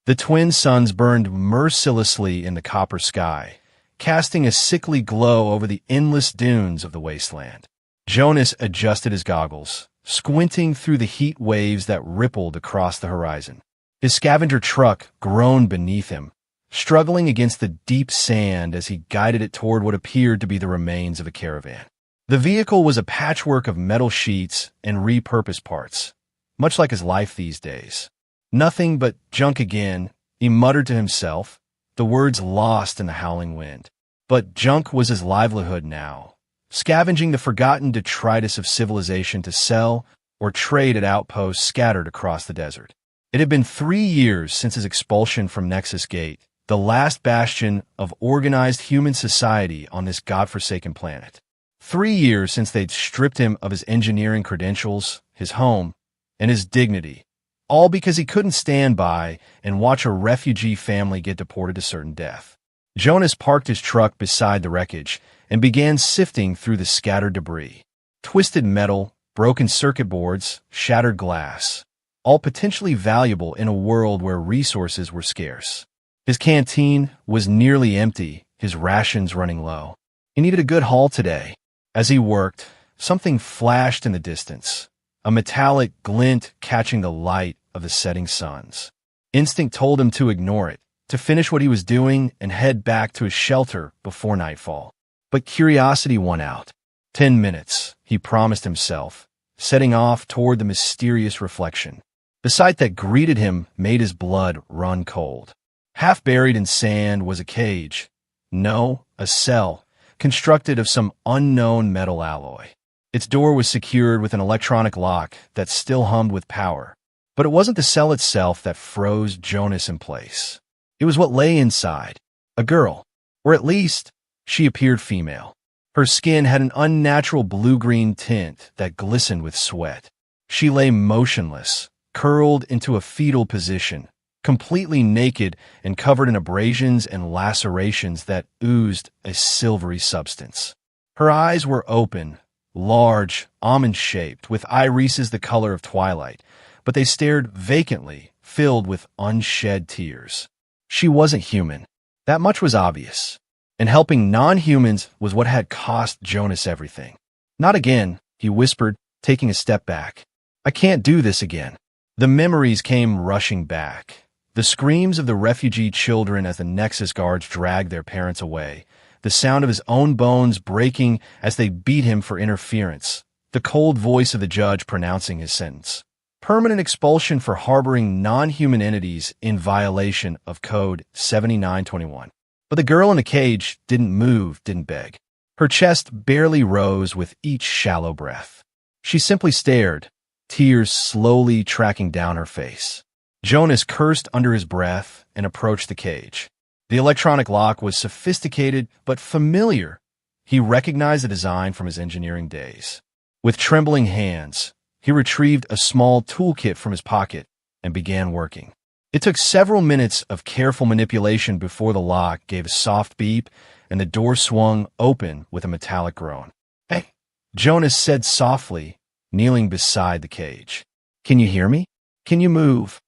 The twin suns burned mercilessly in the copper sky, casting a sickly glow over the endless dunes of the wasteland. Jonas adjusted his goggles, squinting through the heat waves that rippled across the horizon. His scavenger truck groaned beneath him, struggling against the deep sand as he guided it toward what appeared to be the remains of a caravan. The vehicle was a patchwork of metal sheets and repurposed parts, much like his life these days. Nothing but junk again, he muttered to himself, the words lost in the howling wind. But junk was his livelihood now, scavenging the forgotten detritus of civilization to sell or trade at outposts scattered across the desert. It had been 3 years since his expulsion from Nexus Gate, the last bastion of organized human society on this godforsaken planet. 3 years since they'd stripped him of his engineering credentials, his home, and his dignity, all because he couldn't stand by and watch a refugee family get deported to certain death. Jonas parked his truck beside the wreckage and began sifting through the scattered debris. Twisted metal, broken circuit boards, shattered glass, all potentially valuable in a world where resources were scarce. His canteen was nearly empty, his rations running low. He needed a good haul today. As he worked, something flashed in the distance, a metallic glint catching the light of the setting suns. Instinct told him to ignore it, to finish what he was doing and head back to his shelter before nightfall. But curiosity won out. 10 minutes, he promised himself, setting off toward the mysterious reflection. The sight that greeted him made his blood run cold. Half buried in sand was a cage. No, a cell, constructed of some unknown metal alloy. Its door was secured with an electronic lock that still hummed with power. But it wasn't the cell itself that froze Jonas in place. It was what lay inside. A girl. Or at least, she appeared female. Her skin had an unnatural blue-green tint that glistened with sweat. She lay motionless, curled into a fetal position, completely naked and covered in abrasions and lacerations that oozed a silvery substance. Her eyes were open, large, almond-shaped, with irises the color of twilight, but they stared vacantly, filled with unshed tears. She wasn't human. That much was obvious. And helping non-humans was what had cost Jonas everything. Not again, he whispered, taking a step back. I can't do this again. The memories came rushing back. The screams of the refugee children as the Nexus guards dragged their parents away, the sound of his own bones breaking as they beat him for interference, the cold voice of the judge pronouncing his sentence. Permanent expulsion for harboring non-human entities in violation of Code 7921. But the girl in the cage didn't move, didn't beg. Her chest barely rose with each shallow breath. She simply stared, tears slowly tracking down her face. Jonas cursed under his breath and approached the cage. The electronic lock was sophisticated but familiar. He recognized the design from his engineering days. With trembling hands, he retrieved a small toolkit from his pocket and began working. It took several minutes of careful manipulation before the lock gave a soft beep and the door swung open with a metallic groan. "Hey," Jonas said softly, kneeling beside the cage. "Can you hear me? Can you move?"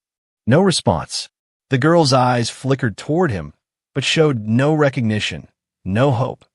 No response. The girl's eyes flickered toward him, but showed no recognition, no hope,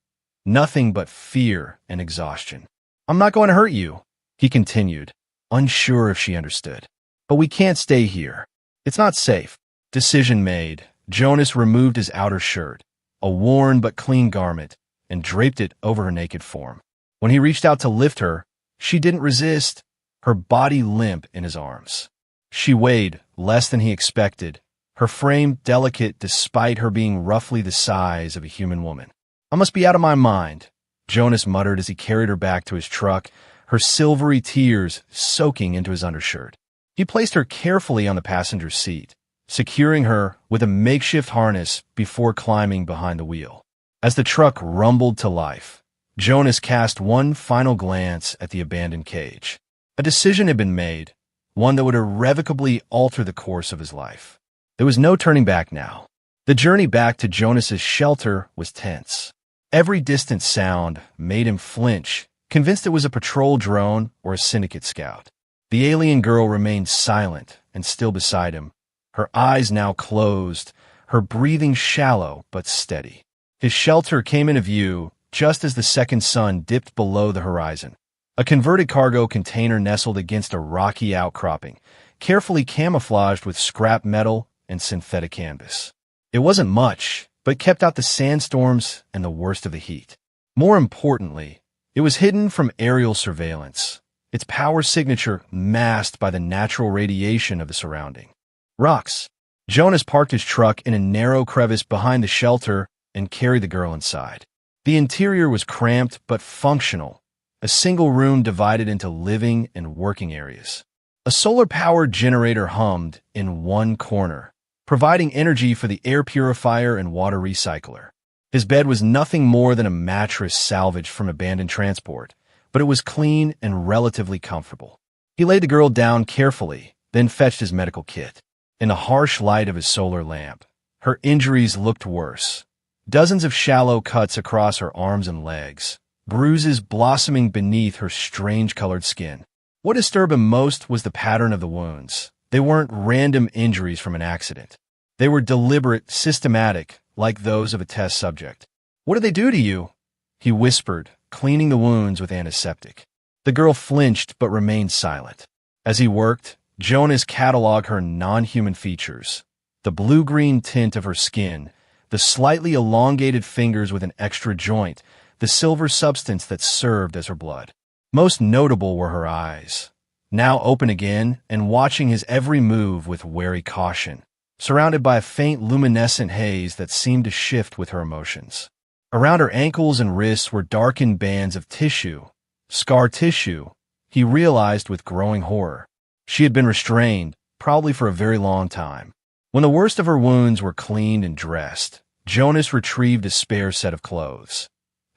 nothing but fear and exhaustion. "I'm not going to hurt you," he continued, unsure if she understood. "But we can't stay here. It's not safe." Decision made, Jonas removed his outer shirt, a worn but clean garment, and draped it over her naked form. When he reached out to lift her, she didn't resist, her body limp in his arms. She weighed less than he expected, her frame delicate despite her being roughly the size of a human woman. "I must be out of my mind," Jonas muttered as he carried her back to his truck, her silvery tears soaking into his undershirt. He placed her carefully on the passenger seat, securing her with a makeshift harness before climbing behind the wheel. As the truck rumbled to life, Jonas cast one final glance at the abandoned cage. A decision had been made, one that would irrevocably alter the course of his life. There was no turning back now. The journey back to Jonas's shelter was tense. Every distant sound made him flinch, convinced it was a patrol drone or a syndicate scout. The alien girl remained silent and still beside him, her eyes now closed, her breathing shallow but steady. His shelter came into view just as the second sun dipped below the horizon. A converted cargo container nestled against a rocky outcropping, carefully camouflaged with scrap metal and synthetic canvas. It wasn't much, but kept out the sandstorms and the worst of the heat. More importantly, it was hidden from aerial surveillance, its power signature masked by the natural radiation of the surrounding rocks. Jonas parked his truck in a narrow crevice behind the shelter and carried the girl inside. The interior was cramped but functional, a single room divided into living and working areas. A solar-powered generator hummed in one corner, providing energy for the air purifier and water recycler. His bed was nothing more than a mattress salvaged from abandoned transport, but it was clean and relatively comfortable. He laid the girl down carefully, then fetched his medical kit. In the harsh light of his solar lamp, her injuries looked worse. Dozens of shallow cuts across her arms and legs, bruises blossoming beneath her strange-colored skin. What disturbed him most was the pattern of the wounds. They weren't random injuries from an accident. They were deliberate, systematic, like those of a test subject. "What did they do to you?" he whispered, cleaning the wounds with antiseptic. The girl flinched but remained silent. As he worked, Jonas cataloged her non-human features, the blue-green tint of her skin, the slightly elongated fingers with an extra joint, the silver substance that served as her blood. Most notable were her eyes, now open again and watching his every move with wary caution, surrounded by a faint luminescent haze that seemed to shift with her emotions. Around her ankles and wrists were darkened bands of tissue, scar tissue, he realized with growing horror. She had been restrained, probably for a very long time. When the worst of her wounds were cleaned and dressed, Jonas retrieved a spare set of clothes.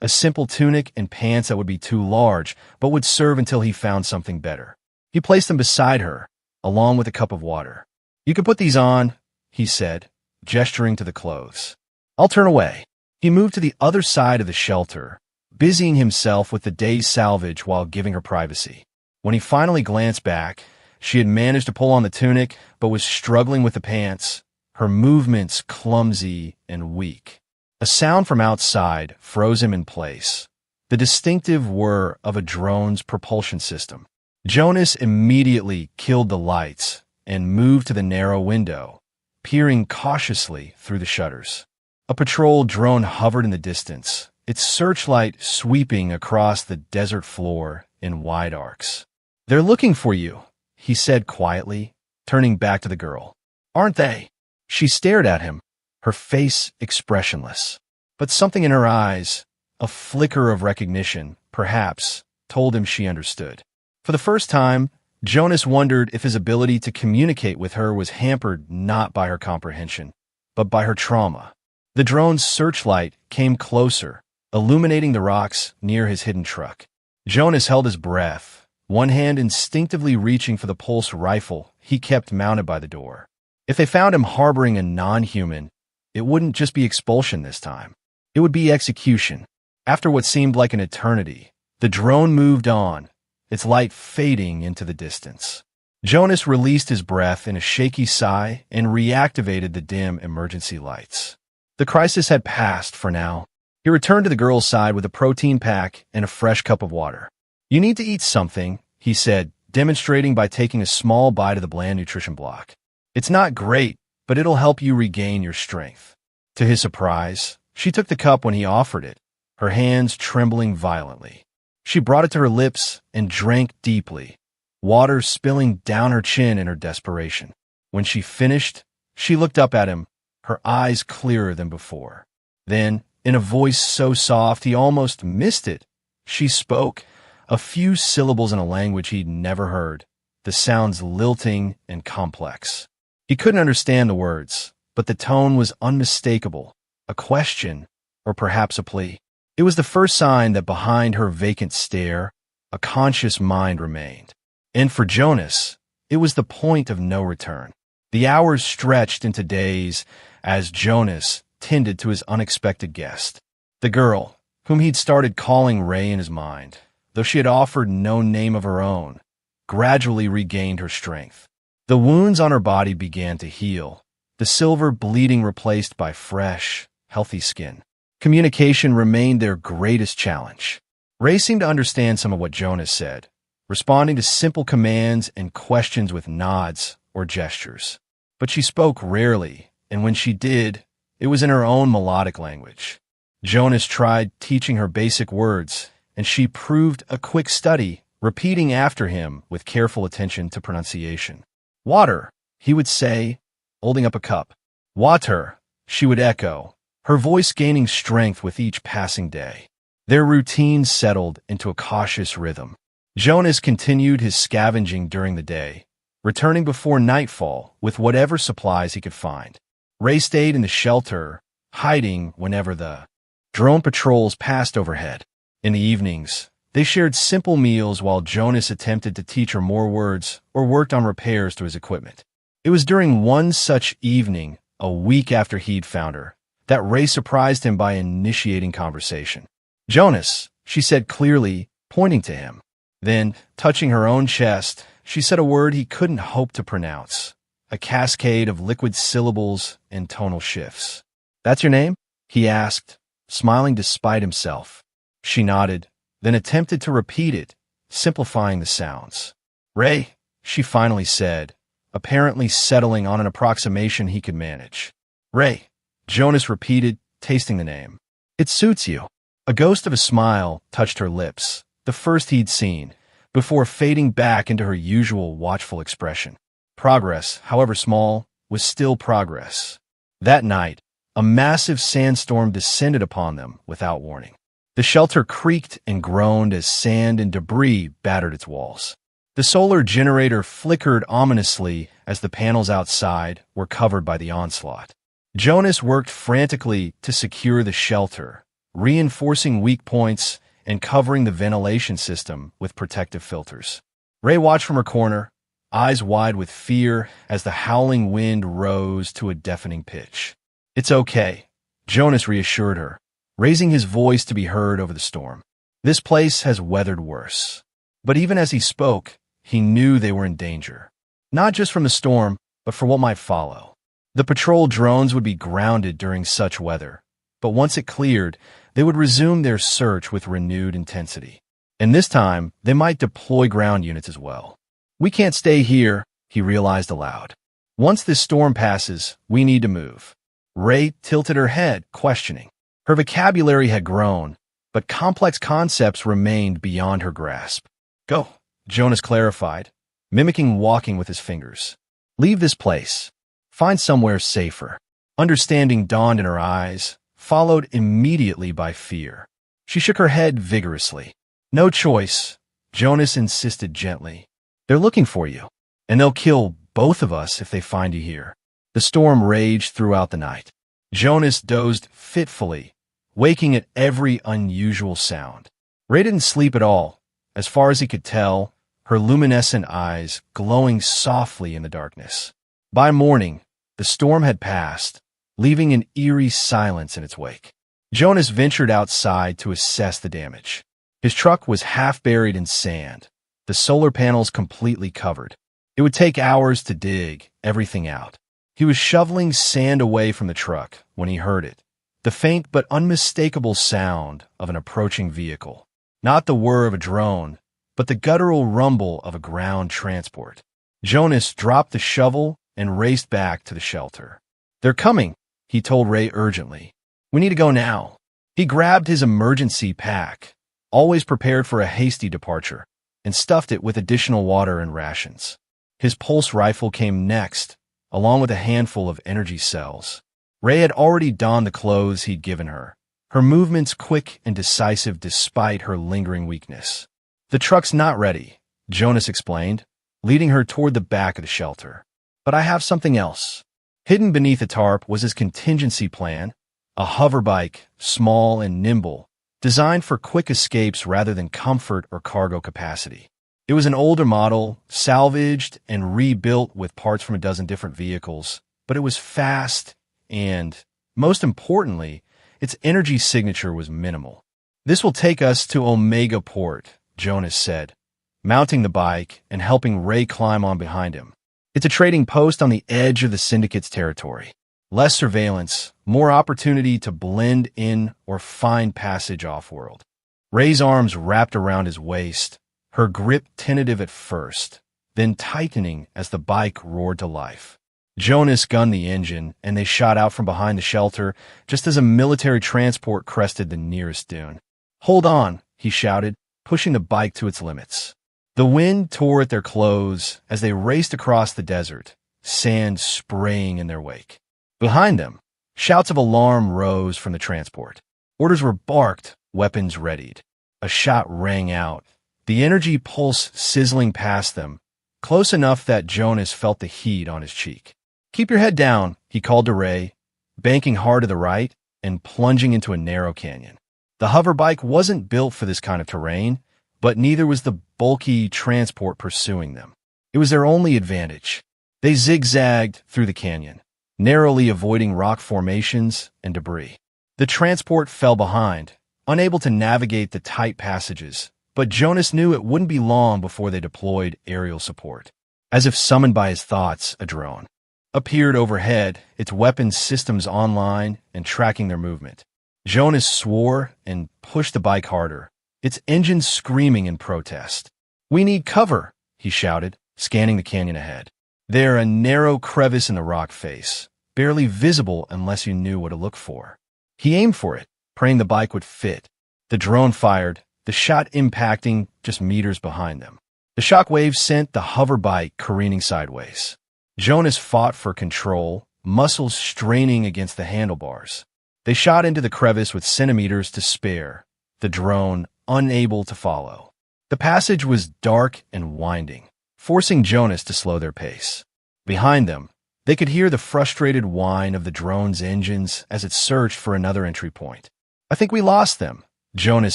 A simple tunic and pants that would be too large, but would serve until he found something better. He placed them beside her, along with a cup of water. "You can put these on," he said, gesturing to the clothes. "I'll turn away." He moved to the other side of the shelter, busying himself with the day's salvage while giving her privacy. When he finally glanced back, she had managed to pull on the tunic, but was struggling with the pants, her movements clumsy and weak. A sound from outside froze him in place, the distinctive whir of a drone's propulsion system. Jonas immediately killed the lights and moved to the narrow window, peering cautiously through the shutters. A patrol drone hovered in the distance, its searchlight sweeping across the desert floor in wide arcs. "They're looking for you," he said quietly, turning back to the girl. "Aren't they?" She stared at him, her face expressionless. But something in her eyes, a flicker of recognition, perhaps, told him she understood. For the first time, Jonas wondered if his ability to communicate with her was hampered not by her comprehension, but by her trauma. The drone's searchlight came closer, illuminating the rocks near his hidden truck. Jonas held his breath, one hand instinctively reaching for the pulse rifle he kept mounted by the door. If they found him harboring a non-human, it wouldn't just be expulsion this time. It would be execution. After what seemed like an eternity, the drone moved on, its light fading into the distance. Jonas released his breath in a shaky sigh and reactivated the dim emergency lights. The crisis had passed for now. He returned to the girl's side with a protein pack and a fresh cup of water. "You need to eat something," he said, demonstrating by taking a small bite of the bland nutrition block. "It's not great, but it'll help you regain your strength." To his surprise, she took the cup when he offered it, her hands trembling violently. She brought it to her lips and drank deeply, water spilling down her chin in her desperation. When she finished, she looked up at him, her eyes clearer than before. Then, in a voice so soft he almost missed it, she spoke, a few syllables in a language he'd never heard, the sounds lilting and complex. He couldn't understand the words, but the tone was unmistakable, a question, or perhaps a plea. It was the first sign that behind her vacant stare, a conscious mind remained. And for Jonas, it was the point of no return. The hours stretched into days as Jonas tended to his unexpected guest. The girl, whom he'd started calling Ray in his mind, though she had offered no name of her own, gradually regained her strength. The wounds on her body began to heal, the silver bleeding replaced by fresh, healthy skin. Communication remained their greatest challenge. Ray seemed to understand some of what Jonas said, responding to simple commands and questions with nods or gestures. But she spoke rarely, and when she did, it was in her own melodic language. Jonas tried teaching her basic words, and she proved a quick study, repeating after him with careful attention to pronunciation. "Water," he would say, holding up a cup. "Water," she would echo, her voice gaining strength with each passing day. Their routine settled into a cautious rhythm. Jonas continued his scavenging during the day, returning before nightfall with whatever supplies he could find. Ray stayed in the shelter, hiding whenever the drone patrols passed overhead. In the evenings, they shared simple meals while Jonas attempted to teach her more words or worked on repairs to his equipment. It was during one such evening, a week after he'd found her, that Ray surprised him by initiating conversation. "Jonas," she said clearly, pointing to him. Then, touching her own chest, she said a word he couldn't hope to pronounce, a cascade of liquid syllables and tonal shifts. "That's your name?" he asked, smiling despite himself. She nodded, then attempted to repeat it, simplifying the sounds. "Ray," she finally said, apparently settling on an approximation he could manage. "Ray," Jonas repeated, tasting the name. "It suits you." A ghost of a smile touched her lips, the first he'd seen, before fading back into her usual watchful expression. Progress, however small, was still progress. That night, a massive sandstorm descended upon them without warning. The shelter creaked and groaned as sand and debris battered its walls. The solar generator flickered ominously as the panels outside were covered by the onslaught. Jonas worked frantically to secure the shelter, reinforcing weak points and covering the ventilation system with protective filters. Ray watched from her corner, eyes wide with fear as the howling wind rose to a deafening pitch. "It's okay," Jonas reassured her, raising his voice to be heard over the storm. "This place has weathered worse." But even as he spoke, he knew they were in danger. Not just from the storm, but for what might follow. The patrol drones would be grounded during such weather, but once it cleared, they would resume their search with renewed intensity. And this time, they might deploy ground units as well. "We can't stay here," he realized aloud. "Once this storm passes, we need to move." Ray tilted her head, questioning. Her vocabulary had grown, but complex concepts remained beyond her grasp. "Go," Jonas clarified, mimicking walking with his fingers. "Leave this place. Find somewhere safer." Understanding dawned in her eyes, followed immediately by fear. She shook her head vigorously. "No choice," Jonas insisted gently. "They're looking for you, and they'll kill both of us if they find you here." The storm raged throughout the night. Jonas dozed fitfully, waking at every unusual sound. Ray didn't sleep at all, as far as he could tell, her luminescent eyes glowing softly in the darkness. By morning, the storm had passed, leaving an eerie silence in its wake. Jonas ventured outside to assess the damage. His truck was half buried in sand, the solar panels completely covered. It would take hours to dig everything out. He was shoveling sand away from the truck when he heard it, the faint but unmistakable sound of an approaching vehicle. Not the whir of a drone, but the guttural rumble of a ground transport. Jonas dropped the shovel and raced back to the shelter. "They're coming," he told Ray urgently. "We need to go now." He grabbed his emergency pack, always prepared for a hasty departure, and stuffed it with additional water and rations. His pulse rifle came next, along with a handful of energy cells. Ray had already donned the clothes he'd given her, her movements quick and decisive despite her lingering weakness. "The truck's not ready," Jonas explained, leading her toward the back of the shelter. "But I have something else." Hidden beneath a tarp was his contingency plan, a hoverbike, small and nimble, designed for quick escapes rather than comfort or cargo capacity. It was an older model, salvaged and rebuilt with parts from a dozen different vehicles, but it was fast and, most importantly, its energy signature was minimal. "This will take us to Omega Port," Jonas said, mounting the bike and helping Ray climb on behind him. It's a trading post on the edge of the syndicate's territory. Less surveillance, more opportunity to blend in or find passage off-world. Ray's arms wrapped around his waist, her grip tentative at first, then tightening as the bike roared to life. Jonas gunned the engine, and they shot out from behind the shelter just as a military transport crested the nearest dune. "Hold on," he shouted, pushing the bike to its limits. The wind tore at their clothes as they raced across the desert, sand spraying in their wake. Behind them, shouts of alarm rose from the transport. Orders were barked, weapons readied. A shot rang out, the energy pulse sizzling past them, close enough that Jonas felt the heat on his cheek. "Keep your head down," he called to Ray, banking hard to the right and plunging into a narrow canyon. The hover bike wasn't built for this kind of terrain, but neither was the bulky transport pursuing them. It was their only advantage. They zigzagged through the canyon, narrowly avoiding rock formations and debris. The transport fell behind, unable to navigate the tight passages, but Jonas knew it wouldn't be long before they deployed aerial support. As if summoned by his thoughts, a drone appeared overhead, its weapons systems online and tracking their movement. Jonas swore and pushed the bike harder, its engine screaming in protest. "We need cover," he shouted, scanning the canyon ahead. There, a narrow crevice in the rock face, barely visible unless you knew what to look for. He aimed for it, praying the bike would fit. The drone fired, the shot impacting just meters behind them. The shockwave sent the hover bike careening sideways. Jonas fought for control, muscles straining against the handlebars. They shot into the crevice with centimeters to spare, the drone unable to follow. The passage was dark and winding, forcing Jonas to slow their pace. Behind them, they could hear the frustrated whine of the drone's engines as it searched for another entry point. "I think we lost them," Jonas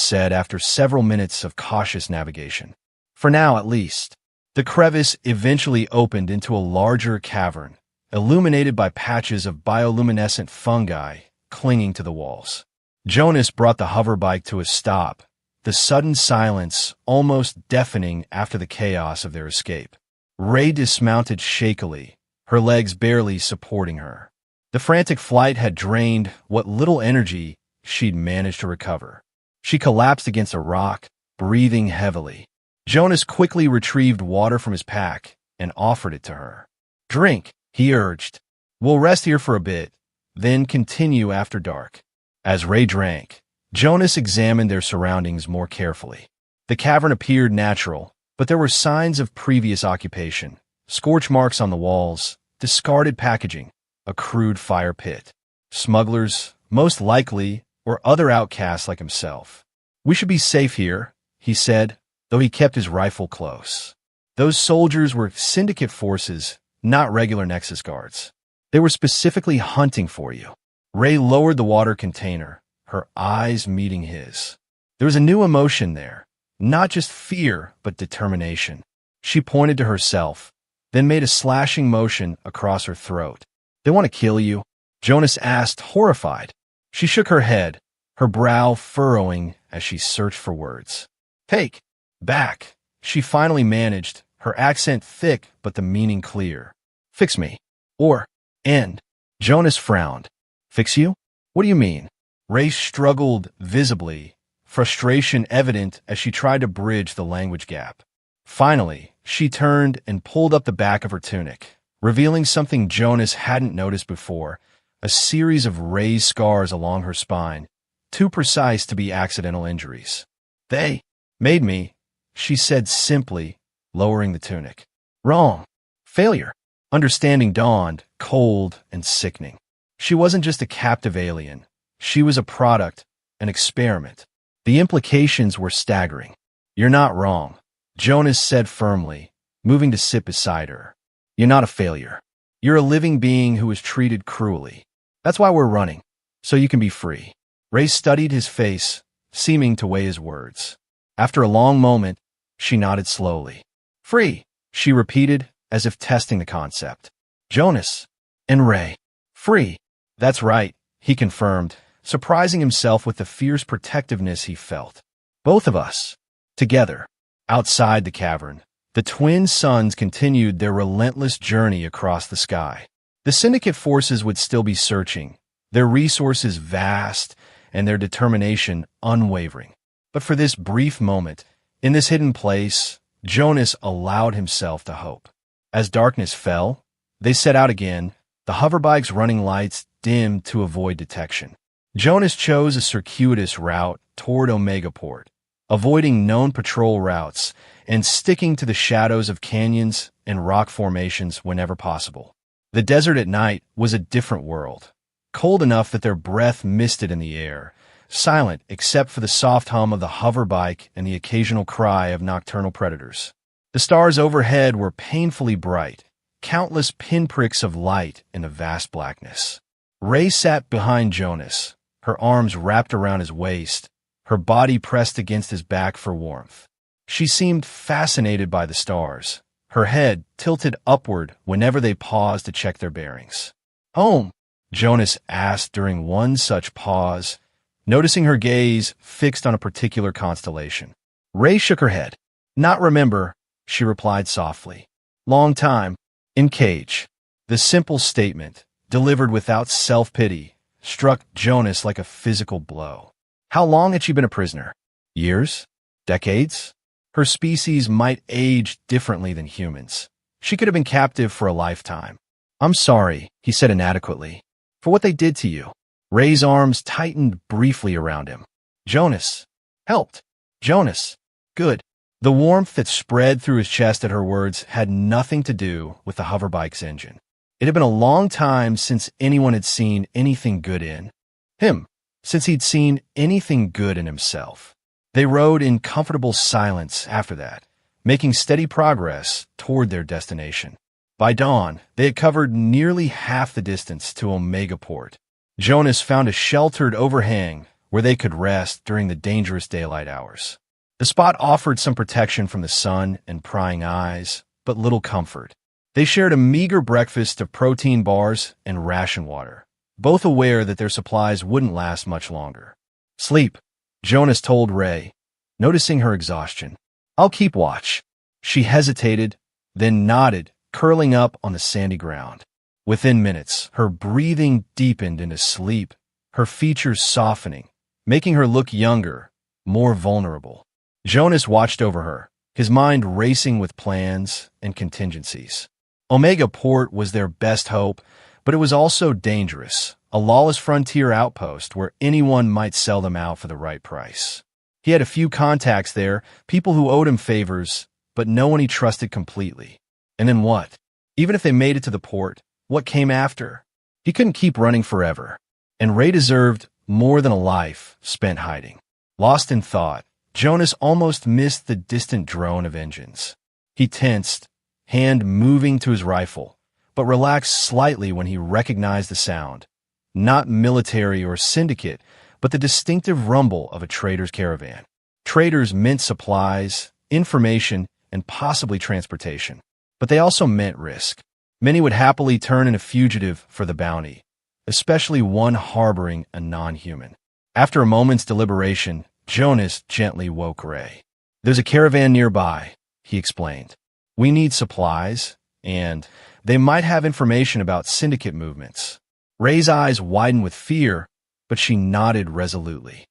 said after several minutes of cautious navigation. "For now, at least." The crevice eventually opened into a larger cavern, illuminated by patches of bioluminescent fungi clinging to the walls. Jonas brought the hover bike to a stop, the sudden silence almost deafening after the chaos of their escape. Ray dismounted shakily, her legs barely supporting her. The frantic flight had drained what little energy she'd managed to recover. She collapsed against a rock, breathing heavily. Jonas quickly retrieved water from his pack and offered it to her. "Drink," he urged. "We'll rest here for a bit, then continue after dark." As Ray drank, Jonas examined their surroundings more carefully. The cavern appeared natural, but there were signs of previous occupation, scorch marks on the walls, discarded packaging, a crude fire pit. Smugglers, most likely, or other outcasts like himself. "We should be safe here," he said, though he kept his rifle close. Those soldiers were syndicate forces, not regular Nexus guards. They were specifically hunting for you. Ray lowered the water container, her eyes meeting his. There was a new emotion there, not just fear, but determination. She pointed to herself, then made a slashing motion across her throat. "They want to kill you?" Jonas asked, horrified. She shook her head, her brow furrowing as she searched for words. "Take back," she finally managed, her accent thick but the meaning clear. "Fix me. Or end." Jonas frowned. "Fix you? What do you mean?" Ray struggled visibly, frustration evident as she tried to bridge the language gap. Finally, she turned and pulled up the back of her tunic, revealing something Jonas hadn't noticed before, a series of raised scars along her spine, too precise to be accidental injuries. "They made me," she said simply, lowering the tunic. "Wrong. Failure." Understanding dawned, cold and sickening. She wasn't just a captive alien. She was a product, an experiment. The implications were staggering. "You're not wrong," Jonas said firmly, moving to sit beside her. "You're not a failure. You're a living being who was treated cruelly. That's why we're running, so you can be free." Ray studied his face, seeming to weigh his words. After a long moment, she nodded slowly. "Free," she repeated, as if testing the concept. "Jonas and Ray. Free." "That's right," he confirmed, surprising himself with the fierce protectiveness he felt. "Both of us. Together." Outside the cavern, The twin suns continued their relentless journey across the sky. The Syndicate forces would still be searching, their resources vast and their determination unwavering. But for this brief moment, in this hidden place, Jonas allowed himself to hope. As darkness fell, they set out again, the hoverbike's running lights dimmed to avoid detection. Jonas chose a circuitous route toward Omegaport, avoiding known patrol routes and sticking to the shadows of canyons and rock formations whenever possible. The desert at night was a different world, cold enough that their breath misted in the air, silent except for the soft hum of the hoverbike and the occasional cry of nocturnal predators. The stars overhead were painfully bright, countless pinpricks of light in the vast blackness. Ray sat behind Jonas, her arms wrapped around his waist, her body pressed against his back for warmth. She seemed fascinated by the stars, her head tilted upward whenever they paused to check their bearings. "Home?" Jonas asked during one such pause, noticing her gaze fixed on a particular constellation. Ray shook her head. "Not remember," she replied softly. "Long time. In cage." The simple statement, delivered without self-pity, struck Jonas like a physical blow. How long had she been a prisoner? Years? Decades? Her species might age differently than humans. She could have been captive for a lifetime. "I'm sorry," he said inadequately, "for what they did to you." Ray's arms tightened briefly around him. "Jonas. Helped. Jonas. Good." The warmth that spread through his chest at her words had nothing to do with the hoverbike's engine. It had been a long time since anyone had seen anything good in him, since he'd seen anything good in himself. They rode in comfortable silence after that, making steady progress toward their destination. By dawn, they had covered nearly half the distance to Omegaport. Jonas found a sheltered overhang where they could rest during the dangerous daylight hours. The spot offered some protection from the sun and prying eyes, but little comfort. They shared a meager breakfast of protein bars and ration water, both aware that their supplies wouldn't last much longer. "Sleep," Jonas told Ray, noticing her exhaustion. "I'll keep watch." She hesitated, then nodded, curling up on the sandy ground. Within minutes, her breathing deepened into sleep, her features softening, making her look younger, more vulnerable. Jonas watched over her, his mind racing with plans and contingencies. Omegaport was their best hope, but it was also dangerous, a lawless frontier outpost where anyone might sell them out for the right price. He had a few contacts there, people who owed him favors, but no one he trusted completely. And then what? Even if they made it to the port, what came after? He couldn't keep running forever, and Ray deserved more than a life spent hiding. Lost in thought, Jonas almost missed the distant drone of engines. He tensed, hand moving to his rifle, but relaxed slightly when he recognized the sound. Not military or syndicate, but the distinctive rumble of a trader's caravan. Traders meant supplies, information, and possibly transportation. But they also meant risk. Many would happily turn in a fugitive for the bounty, especially one harboring a non-human. After a moment's deliberation, Jonas gently woke Ray. "There's a caravan nearby," he explained. "We need supplies, and they might have information about syndicate movements." Ray's eyes widened with fear, but she nodded resolutely.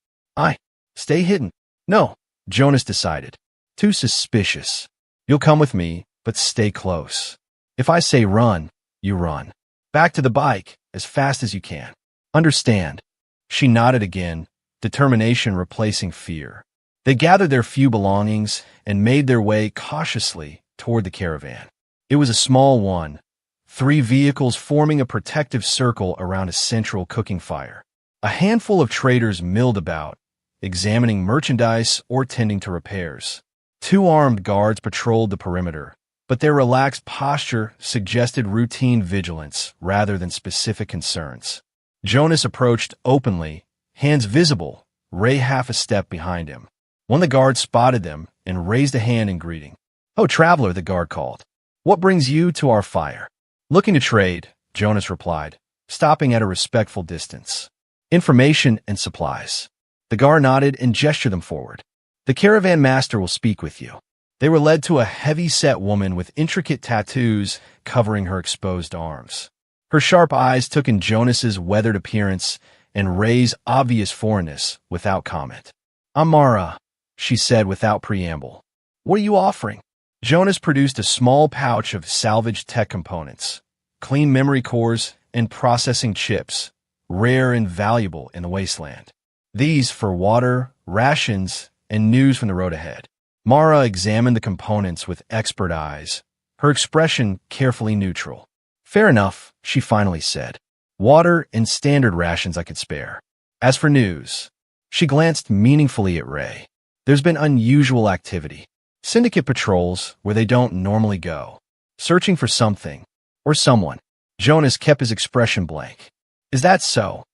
Stay hidden." "No," Jonas decided. "Too suspicious. You'll come with me, but stay close. If I say run, you run. Back to the bike, as fast as you can. Understand?" She nodded again, determination replacing fear. They gathered their few belongings and made their way cautiously toward the caravan. It was a small one, 3 vehicles forming a protective circle around a central cooking fire. A handful of traders milled about, examining merchandise or tending to repairs. 2 armed guards patrolled the perimeter, but their relaxed posture suggested routine vigilance rather than specific concerns. Jonas approached openly, hands visible, Ray half a step behind him. One of the guards spotted them and raised a hand in greeting. "Oh, traveler," the guard called. "What brings you to our fire?" "Looking to trade," Jonas replied, stopping at a respectful distance. "Information and supplies." The guard nodded and gestured them forward. "The caravan master will speak with you." They were led to a heavy-set woman with intricate tattoos covering her exposed arms. Her sharp eyes took in Jonas's weathered appearance and Ray's obvious foreignness without comment. "I'm Mara," she said without preamble. "What are you offering?" Jonas produced a small pouch of salvaged tech components, clean memory cores, and processing chips, rare and valuable in the wasteland. These for water, rations, and news from the road ahead. Mara examined the components with expert eyes, her expression carefully neutral. "Fair enough," she finally said. "Water and standard rations I could spare. As for news," she glanced meaningfully at Ray. "There's been unusual activity. Syndicate patrols where they don't normally go, searching for something or someone." Jonas kept his expression blank. "Is that so?"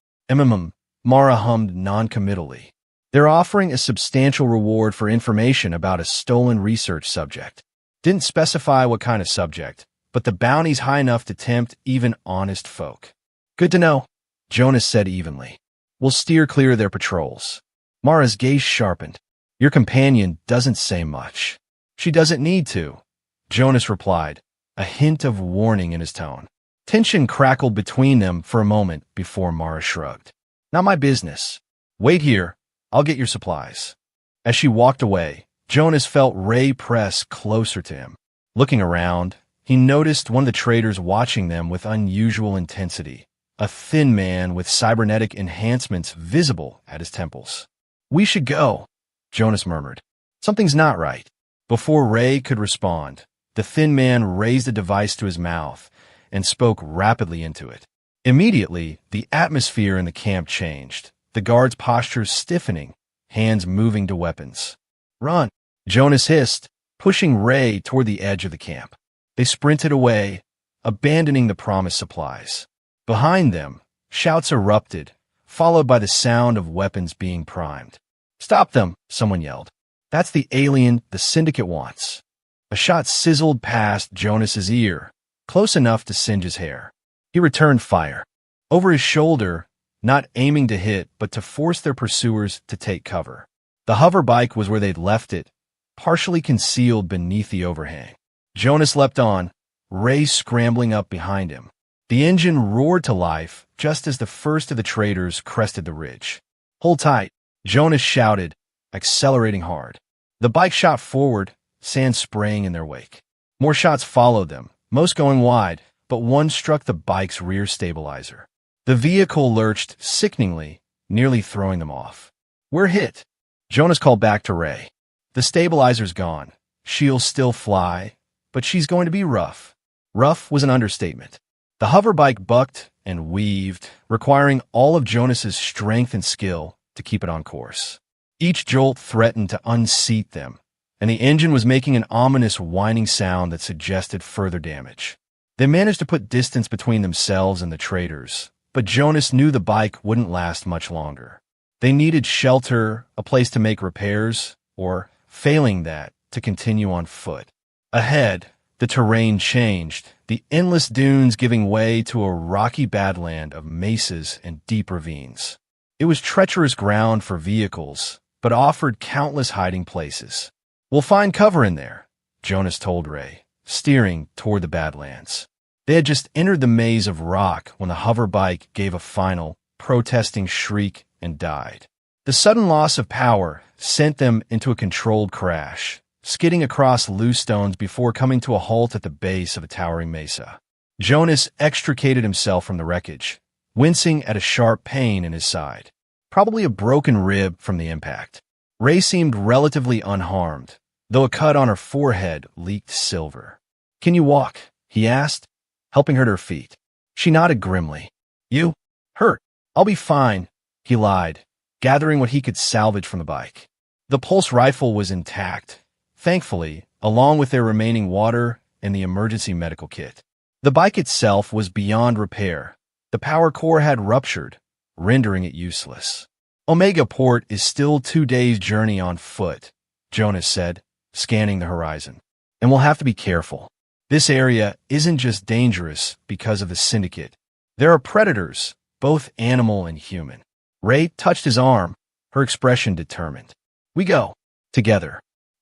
Mara hummed non-committally. "They're offering a substantial reward for information about a stolen research subject. Didn't specify what kind of subject, but the bounty's high enough to tempt even honest folk." "Good to know," Jonas said evenly. "We'll steer clear of their patrols." Mara's gaze sharpened. "Your companion doesn't say much." "She doesn't need to," Jonas replied, a hint of warning in his tone. Tension crackled between them for a moment before Mara shrugged. "Not my business. Wait here. I'll get your supplies." As she walked away, Jonas felt Ray press closer to him. Looking around, he noticed one of the traders watching them with unusual intensity, a thin man with cybernetic enhancements visible at his temples. "We should go," Jonas murmured. "Something's not right." Before Ray could respond, the thin man raised a device to his mouth and spoke rapidly into it. Immediately, the atmosphere in the camp changed, the guards' postures stiffening, hands moving to weapons. "Run," Jonas hissed, pushing Ray toward the edge of the camp. They sprinted away, abandoning the promised supplies. Behind them, shouts erupted, followed by the sound of weapons being primed. "Stop them," someone yelled. "That's the alien the Syndicate wants." A shot sizzled past Jonas's ear, close enough to singe his hair. He returned fire. Over his shoulder, not aiming to hit, but to force their pursuers to take cover. The hover bike was where they'd left it, partially concealed beneath the overhang. Jonas leapt on, Ray scrambling up behind him. The engine roared to life just as the first of the traders crested the ridge. "Hold tight," Jonas shouted, accelerating hard. The bike shot forward, sand spraying in their wake. More shots followed them, most going wide, but one struck the bike's rear stabilizer. The vehicle lurched sickeningly, nearly throwing them off. "We're hit," Jonas called back to Ray. "The stabilizer's gone. She'll still fly, but she's going to be rough." Rough was an understatement. The hover bike bucked and weaved, requiring all of Jonas's strength and skill to keep it on course. Each jolt threatened to unseat them, and the engine was making an ominous whining sound that suggested further damage. They managed to put distance between themselves and the traders, but Jonas knew the bike wouldn't last much longer. They needed shelter, a place to make repairs, or, failing that, to continue on foot. Ahead, the terrain changed, the endless dunes giving way to a rocky badland of mesas and deep ravines. It was treacherous ground for vehicles, but offered countless hiding places. "We'll find cover in there," Jonas told Ray, steering toward the badlands. They had just entered the maze of rock when the hover bike gave a final, protesting shriek and died. The sudden loss of power sent them into a controlled crash, skidding across loose stones before coming to a halt at the base of a towering mesa. Jonas extricated himself from the wreckage, wincing at a sharp pain in his side, probably a broken rib from the impact. Ray seemed relatively unharmed, though a cut on her forehead leaked silver. "Can you walk?" he asked, helping her to her feet. She nodded grimly. "You? Hurt? I'll be fine," he lied, gathering what he could salvage from the bike. The pulse rifle was intact, thankfully, along with their remaining water and the emergency medical kit. The bike itself was beyond repair. The power core had ruptured, rendering it useless. "Omega Port is still 2 days' journey on foot," Jonas said, scanning the horizon. "And we'll have to be careful. This area isn't just dangerous because of the Syndicate. There are predators, both animal and human." Ray touched his arm, her expression determined. "We go. Together."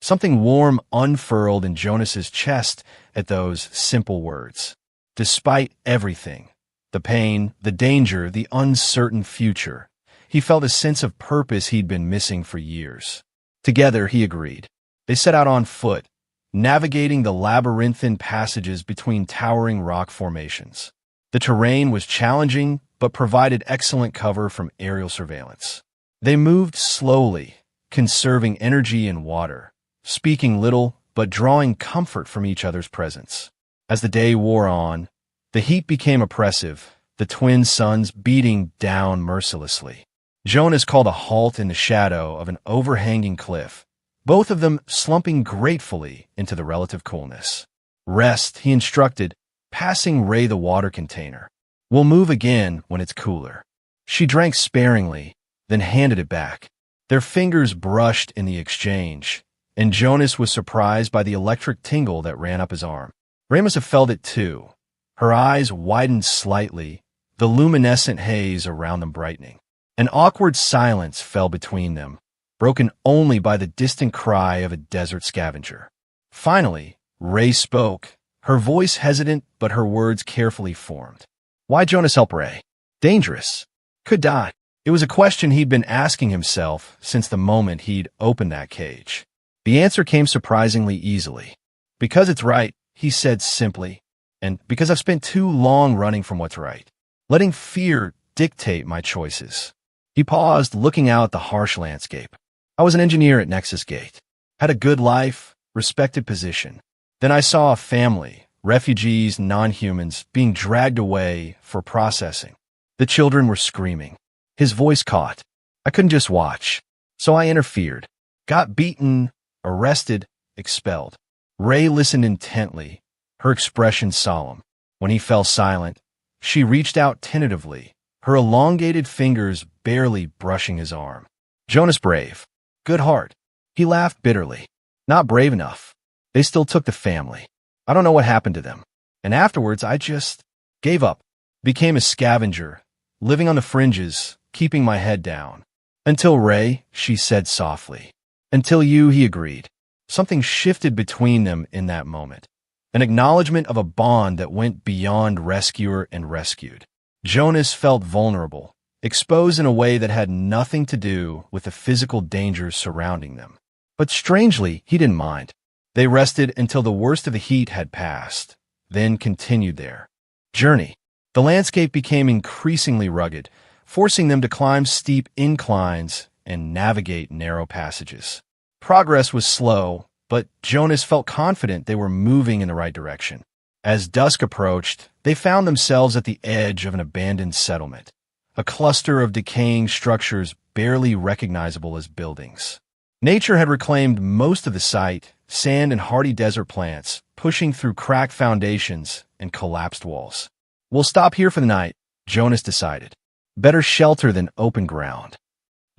Something warm unfurled in Jonas's chest at those simple words. Despite everything, the pain, the danger, the uncertain future, he felt a sense of purpose he'd been missing for years. Together, he agreed. They set out on foot, navigating the labyrinthine passages between towering rock formations. The terrain was challenging, but provided excellent cover from aerial surveillance. They moved slowly, conserving energy and water, speaking little but drawing comfort from each other's presence. As the day wore on, the heat became oppressive, the twin suns beating down mercilessly. Jonas called a halt in the shadow of an overhanging cliff, both of them slumping gratefully into the relative coolness. Rest, he instructed, passing Ray the water container. We'll move again when it's cooler. She drank sparingly, then handed it back. Their fingers brushed in the exchange, and Jonas was surprised by the electric tingle that ran up his arm. Ray must have felt it too. Her eyes widened slightly, the luminescent haze around them brightening. An awkward silence fell between them, broken only by the distant cry of a desert scavenger. Finally, Ray spoke, her voice hesitant but her words carefully formed. Why Jonas help Ray? Dangerous. Could die. It was a question he'd been asking himself since the moment he'd opened that cage. The answer came surprisingly easily. Because it's right, he said simply, and because I've spent too long running from what's right, letting fear dictate my choices. He paused, looking out at the harsh landscape. I was an engineer at Nexus Gate, had a good life, respected position. Then I saw a family, refugees, non-humans, being dragged away for processing. The children were screaming. His voice caught. I couldn't just watch, so I interfered. Got beaten, arrested, expelled. Ray listened intently, her expression solemn. When he fell silent, she reached out tentatively, her elongated fingers barely brushing his arm. Jonas brave. Good heart. He laughed bitterly. Not brave enough. They still took the family. I don't know what happened to them. And afterwards, I just gave up. Became a scavenger, living on the fringes, keeping my head down. Until Ray, she said softly. Until you, he agreed. Something shifted between them in that moment. An acknowledgement of a bond that went beyond rescuer and rescued. Jonas felt vulnerable, exposed in a way that had nothing to do with the physical dangers surrounding them. But strangely, he didn't mind. They rested until the worst of the heat had passed, then continued their journey. The landscape became increasingly rugged, forcing them to climb steep inclines and navigate narrow passages. Progress was slow, but Jonas felt confident they were moving in the right direction. As dusk approached, they found themselves at the edge of an abandoned settlement, a cluster of decaying structures barely recognizable as buildings. Nature had reclaimed most of the site, sand and hardy desert plants, pushing through cracked foundations and collapsed walls. We'll stop here for the night, Jonas decided. Better shelter than open ground.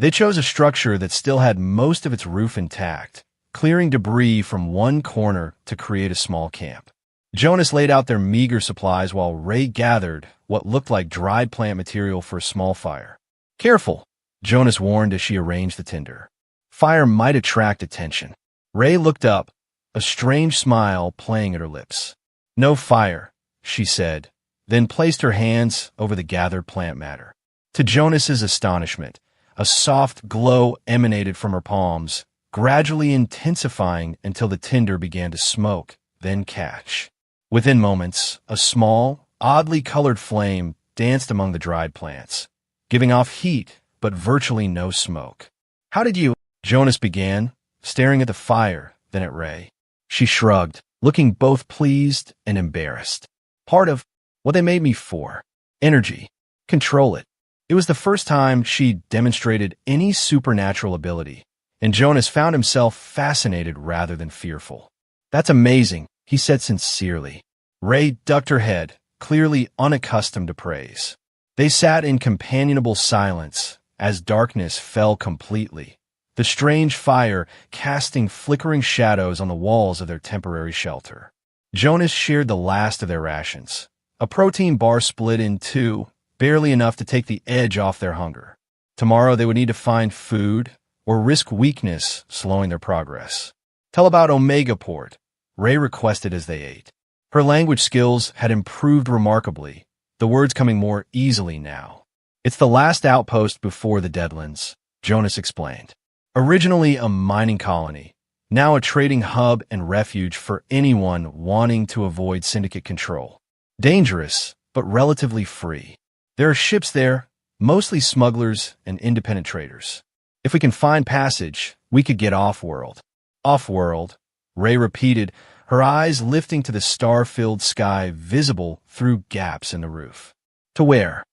They chose a structure that still had most of its roof intact, clearing debris from one corner to create a small camp. Jonas laid out their meager supplies while Ray gathered what looked like dried plant material for a small fire. Careful, Jonas warned as she arranged the tinder. Fire might attract attention. Ray looked up, a strange smile playing at her lips. No fire, she said, then placed her hands over the gathered plant matter. To Jonas's astonishment, a soft glow emanated from her palms, gradually intensifying until the tinder began to smoke, then catch. Within moments, a small, oddly colored flame danced among the dried plants, giving off heat but virtually no smoke. How did you? Jonas began, staring at the fire, then at Ray. She shrugged, looking both pleased and embarrassed. Part of what they made me for. Energy. Control it. It was the first time she'd demonstrated any supernatural ability, and Jonas found himself fascinated rather than fearful. That's amazing, he said sincerely. Ray ducked her head, clearly unaccustomed to praise. They sat in companionable silence as darkness fell completely, the strange fire casting flickering shadows on the walls of their temporary shelter. Jonas shared the last of their rations, a protein bar split in two, barely enough to take the edge off their hunger. Tomorrow they would need to find food or risk weakness slowing their progress. Tell about Omega Port, Ray requested as they ate. Her language skills had improved remarkably, the words coming more easily now. It's the last outpost before the Deadlands, Jonas explained. Originally a mining colony, now a trading hub and refuge for anyone wanting to avoid syndicate control. Dangerous, but relatively free. There are ships there, mostly smugglers and independent traders. If we can find passage, we could get off-world. Off-world, Ray repeated, her eyes lifting to the star-filled sky visible through gaps in the roof. To where?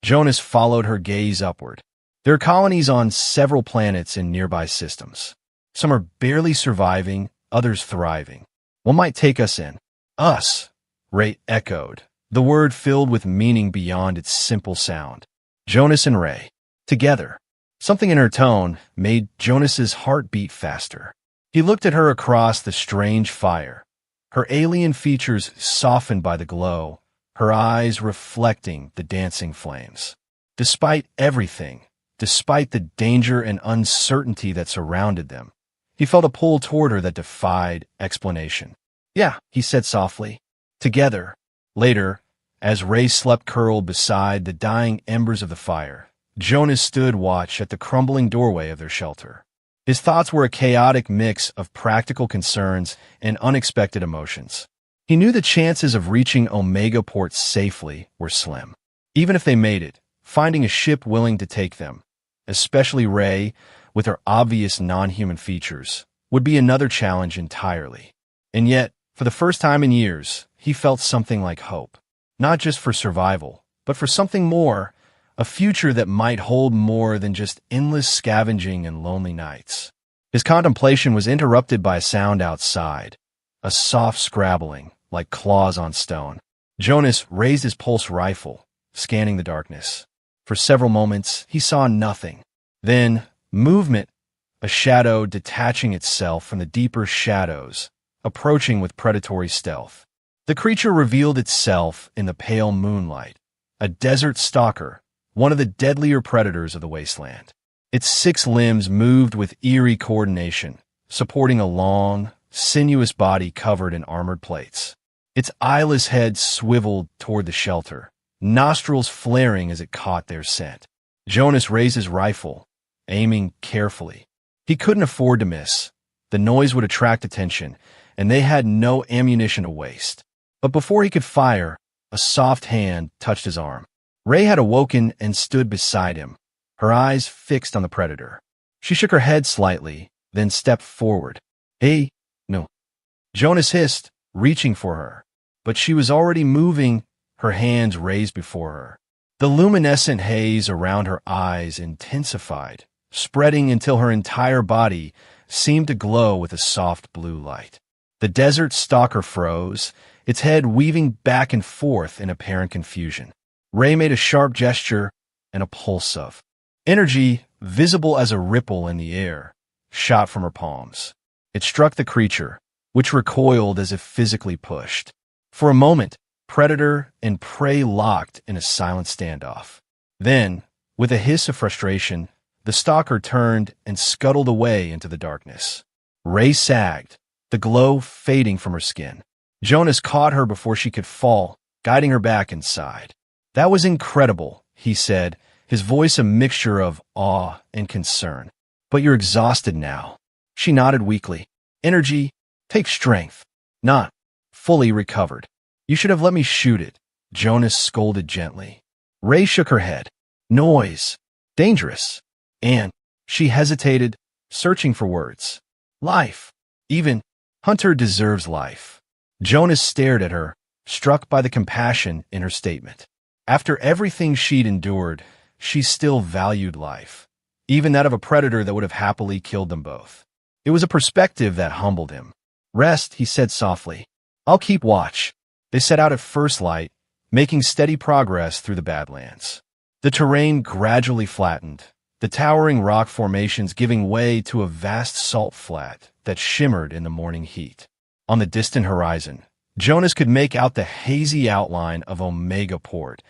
Jonas followed her gaze upward. There are colonies on several planets in nearby systems. Some are barely surviving, others thriving. What might take us in? Us, Ray echoed, the word filled with meaning beyond its simple sound. Jonas and Ray. Together. Something in her tone made Jonas's heart beat faster. He looked at her across the strange fire, her alien features softened by the glow, her eyes reflecting the dancing flames. Despite everything, despite the danger and uncertainty that surrounded them, he felt a pull toward her that defied explanation. Yeah, he said softly. Together. Later, as Ray slept curled beside the dying embers of the fire, Jonas stood watch at the crumbling doorway of their shelter. His thoughts were a chaotic mix of practical concerns and unexpected emotions. He knew the chances of reaching Omega Port safely were slim. Even if they made it, finding a ship willing to take them, especially Ray, with her obvious non-human features, would be another challenge entirely. And yet, for the first time in years, he felt something like hope. Not just for survival, but for something more, a future that might hold more than just endless scavenging and lonely nights. His contemplation was interrupted by a sound outside, a soft scrabbling, like claws on stone. Jonas raised his pulse rifle, scanning the darkness. For several moments, he saw nothing. Then, movement, a shadow detaching itself from the deeper shadows, approaching with predatory stealth. The creature revealed itself in the pale moonlight, a desert stalker, one of the deadlier predators of the wasteland. Its 6 limbs moved with eerie coordination, supporting a long, sinuous body covered in armored plates. Its eyeless head swiveled toward the shelter, nostrils flaring as it caught their scent. Jonas raised his rifle, aiming carefully. He couldn't afford to miss. The noise would attract attention, and they had no ammunition to waste. But before he could fire, a soft hand touched his arm. Ray had awoken and stood beside him, her eyes fixed on the predator. She shook her head slightly, then stepped forward. Hey, no. Jonas hissed, reaching for her. But she was already moving, her hands raised before her. The luminescent haze around her eyes intensified, spreading until her entire body seemed to glow with a soft blue light. The desert stalker froze, its head weaving back and forth in apparent confusion. Ray made a sharp gesture, and a pulse of energy, visible as a ripple in the air, shot from her palms. It struck the creature, which recoiled as if physically pushed. For a moment, predator and prey locked in a silent standoff. Then, with a hiss of frustration, the stalker turned and scuttled away into the darkness. Ray sagged, the glow fading from her skin. Jonas caught her before she could fall, guiding her back inside. That was incredible, he said, his voice a mixture of awe and concern. But you're exhausted now. She nodded weakly. Energy, take strength. Not fully recovered. You should have let me shoot it, Jonas scolded gently. Ray shook her head. Noise. Dangerous. And she hesitated, searching for words. Life. Even Hunter deserves life. Jonas stared at her, struck by the compassion in her statement. After everything she'd endured, she still valued life, even that of a predator that would have happily killed them both. It was a perspective that humbled him. Rest, he said softly. I'll keep watch. They set out at first light, making steady progress through the Badlands. The terrain gradually flattened, the towering rock formations giving way to a vast salt flat that shimmered in the morning heat. On the distant horizon, Jonas could make out the hazy outline of Omega Port,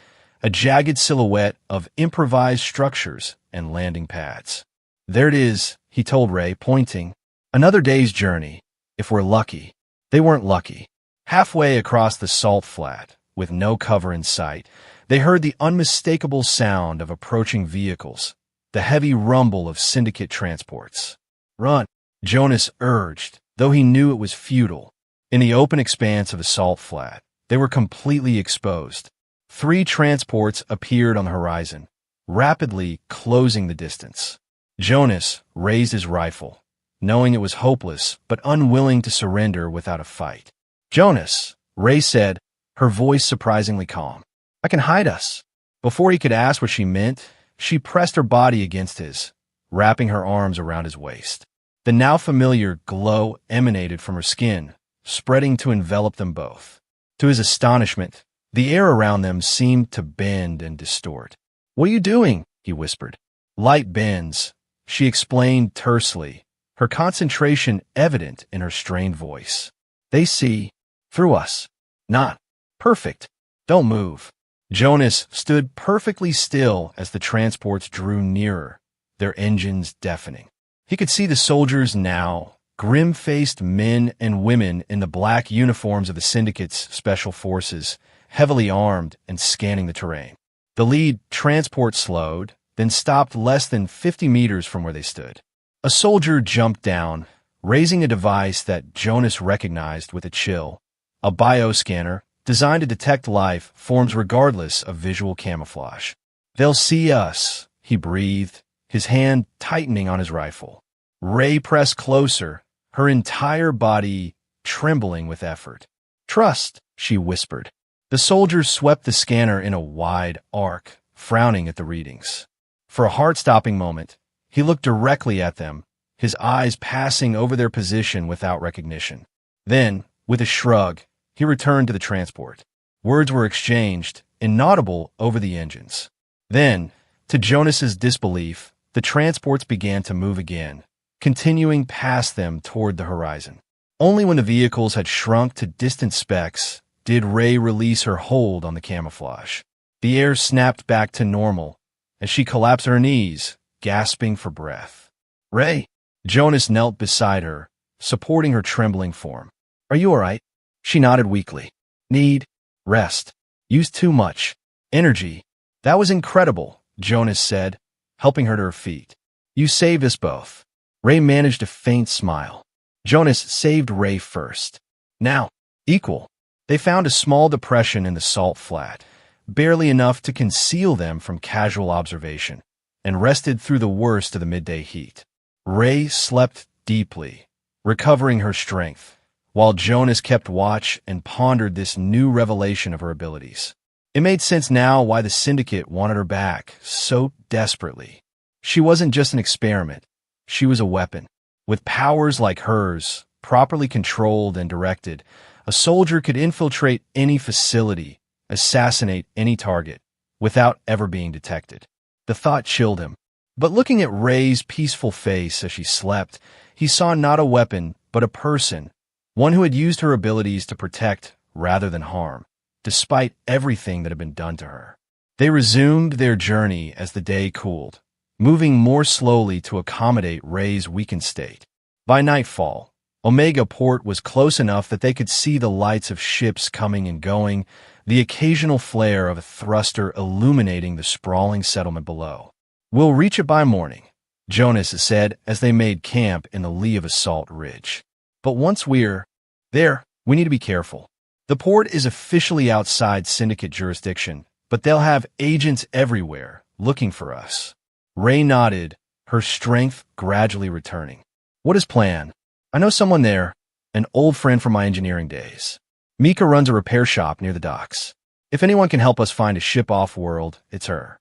a jagged silhouette of improvised structures and landing pads. There it is, he told Ray, pointing. Another day's journey, If we're lucky. They weren't lucky. Halfway across the salt flat, with no cover in sight, they heard the unmistakable sound of approaching vehicles, the heavy rumble of syndicate transports. Run, Jonas urged, though he knew it was futile. In the open expanse of the salt flat, they were completely exposed. 3 transports appeared on the horizon, rapidly closing the distance. Jonas raised his rifle, knowing it was hopeless but unwilling to surrender without a fight. Jonas, Ray said, her voice surprisingly calm. I can hide us. Before he could ask what she meant, she pressed her body against his, wrapping her arms around his waist. The now familiar glow emanated from her skin, spreading to envelop them both. To his astonishment, the air around them seemed to bend and distort. What are you doing? He whispered. Light bends, she explained tersely, her concentration evident in her strained voice. They see through us. Not perfect. Don't move. Jonas stood perfectly still as the transports drew nearer, their engines deafening. He could see the soldiers now, grim-faced men and women in the black uniforms of the Syndicate's special forces, heavily armed and scanning the terrain. The lead transport slowed, then stopped less than 50 meters from where they stood. A soldier jumped down, raising a device that Jonas recognized with a chill, a bioscanner designed to detect life forms regardless of visual camouflage. They'll see us, he breathed, his hand tightening on his rifle. Ray pressed closer, her entire body trembling with effort. Trust, she whispered. The soldier swept the scanner in a wide arc, frowning at the readings. For a heart-stopping moment, he looked directly at them, his eyes passing over their position without recognition. Then, with a shrug, he returned to the transport. Words were exchanged, inaudible over the engines. Then, to Jonas's disbelief, the transports began to move again, continuing past them toward the horizon. Only when the vehicles had shrunk to distant specks did Ray release her hold on the camouflage. The air snapped back to normal as she collapsed her knees, gasping for breath. Ray! Jonas knelt beside her, supporting her trembling form. Are you all right? She nodded weakly. Need rest. Used too much energy. That was incredible, Jonas said, helping her to her feet. You saved us both. Ray managed a faint smile. Jonas saved Ray first. Now, equal. They found a small depression in the salt flat, barely enough to conceal them from casual observation, and rested through the worst of the midday heat. Ray slept deeply, recovering her strength, while Jonas kept watch and pondered this new revelation of her abilities. It made sense now why the Syndicate wanted her back so desperately. She wasn't just an experiment. She was a weapon. With powers like hers, properly controlled and directed, a soldier could infiltrate any facility, assassinate any target, without ever being detected. The thought chilled him. But looking at Ray's peaceful face as she slept, he saw not a weapon, but a person, one who had used her abilities to protect rather than harm, despite everything that had been done to her. They resumed their journey as the day cooled, moving more slowly to accommodate Ray's weakened state. By nightfall, Omega Port was close enough that they could see the lights of ships coming and going, the occasional flare of a thruster illuminating the sprawling settlement below. We'll reach it by morning, Jonas said as they made camp in the lee of a salt ridge. But once we're there, we need to be careful. The port is officially outside Syndicate jurisdiction, but they'll have agents everywhere looking for us. Ray nodded, her strength gradually returning. What is plan? I know someone there, an old friend from my engineering days. Mika runs a repair shop near the docks. If anyone can help us find a ship off-world, it's her.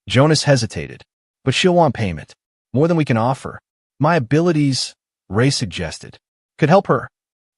Jonas hesitated, but she'll want payment, more than we can offer. My abilities, Ray suggested, could help her.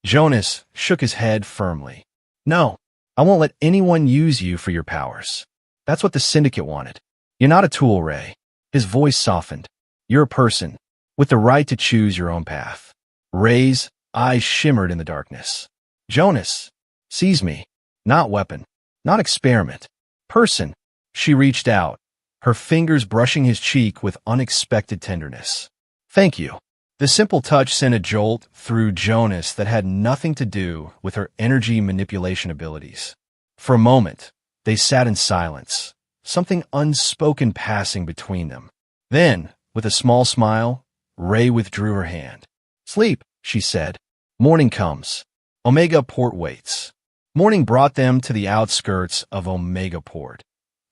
Jonas shook his head firmly. No, I won't let anyone use you for your powers. That's what the Syndicate wanted. You're not a tool, Ray. His voice softened. You're a person, with the right to choose your own path. Ray's eyes shimmered in the darkness. Jonas, seize me. Not weapon. Not experiment. Person. She reached out, her fingers brushing his cheek with unexpected tenderness. Thank you. The simple touch sent a jolt through Jonas that had nothing to do with her energy manipulation abilities. For a moment, they sat in silence, something unspoken passing between them. Then, with a small smile, Ray withdrew her hand. "Sleep," she said. "Morning comes. Omega Port waits." Morning brought them to the outskirts of Omega Port,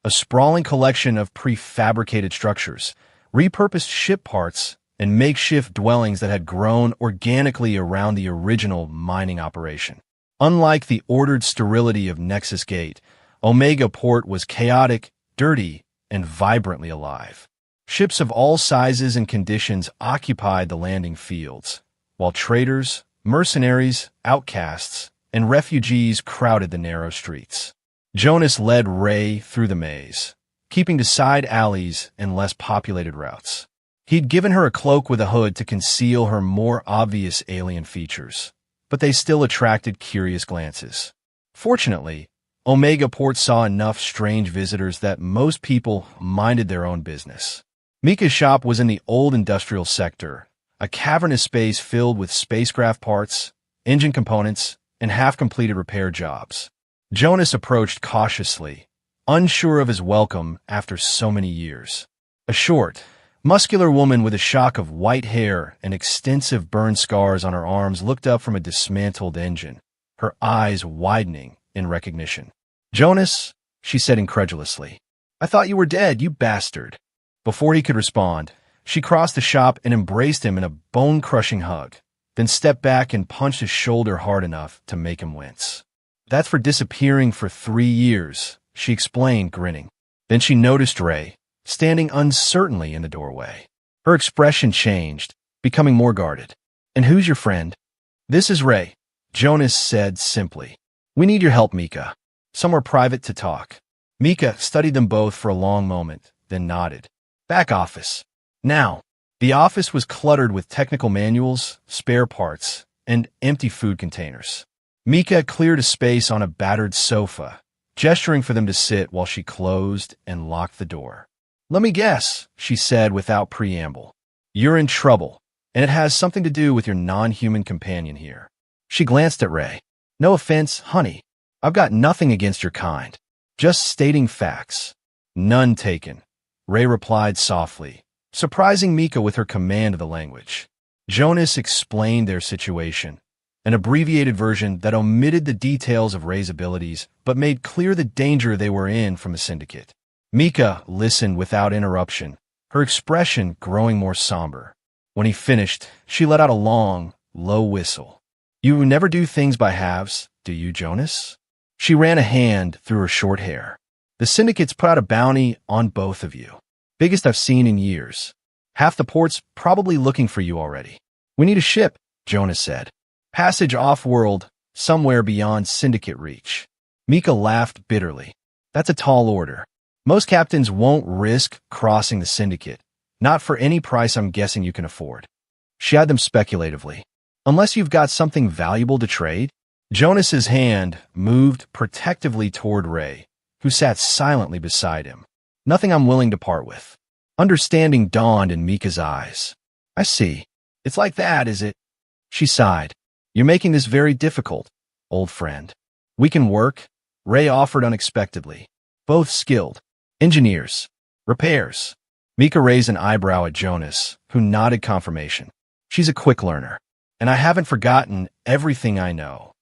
a sprawling collection of prefabricated structures, repurposed ship parts, and makeshift dwellings that had grown organically around the original mining operation. Unlike the ordered sterility of Nexus Gate, Omega Port was chaotic, dirty, and vibrantly alive. Ships of all sizes and conditions occupied the landing fields, while traders, mercenaries, outcasts, and refugees crowded the narrow streets. Jonas led Ray through the maze, keeping to side alleys and less populated routes. He'd given her a cloak with a hood to conceal her more obvious alien features, but they still attracted curious glances. Fortunately, Omega Port saw enough strange visitors that most people minded their own business. Mika's shop was in the old industrial sector, a cavernous space filled with spacecraft parts, engine components, and half-completed repair jobs. Jonas approached cautiously, unsure of his welcome after so many years. A short, muscular woman with a shock of white hair and extensive burn scars on her arms looked up from a dismantled engine, her eyes widening in recognition. "Jonas," she said incredulously, "I thought you were dead, you bastard." Before he could respond, she crossed the shop and embraced him in a bone-crushing hug, then stepped back and punched his shoulder hard enough to make him wince. "That's for disappearing for 3 years," she explained, grinning. Then she noticed Ray, standing uncertainly in the doorway. Her expression changed, becoming more guarded. "And who's your friend?" "This is Ray," Jonas said simply. "We need your help, Mika. Somewhere private to talk." Mika studied them both for a long moment, then nodded. "Back office. Now." The office was cluttered with technical manuals, spare parts, and empty food containers. Mika cleared a space on a battered sofa, gesturing for them to sit while she closed and locked the door. "Let me guess," she said without preamble. "You're in trouble, and it has something to do with your non-human companion here." She glanced at Ray. "No offense, honey. I've got nothing against your kind. Just stating facts." "None taken," Ray replied softly, surprising Mika with her command of the language. Jonas explained their situation, an abbreviated version that omitted the details of Ray's abilities but made clear the danger they were in from a syndicate. Mika listened without interruption, her expression growing more somber. When he finished, she let out a long, low whistle. "You never do things by halves, do you, Jonas?" She ran a hand through her short hair. "The syndicate's put out a bounty on both of you. Biggest I've seen in years. Half the port's probably looking for you already." "We need a ship," Jonas said. "Passage off-world, somewhere beyond syndicate reach." Mika laughed bitterly. "That's a tall order. Most captains won't risk crossing the syndicate, not for any price I'm guessing you can afford." She eyed them speculatively. "Unless you've got something valuable to trade?" Jonas's hand moved protectively toward Ray, who sat silently beside him. "Nothing I'm willing to part with." Understanding dawned in Mika's eyes. "I see. It's like that, is it?" She sighed. "You're making this very difficult, old friend." "We can work," Ray offered unexpectedly. "Both skilled. Engineers. Repairs." Mika raised an eyebrow at Jonas, who nodded confirmation. "She's a quick learner. And I haven't forgotten everything I know."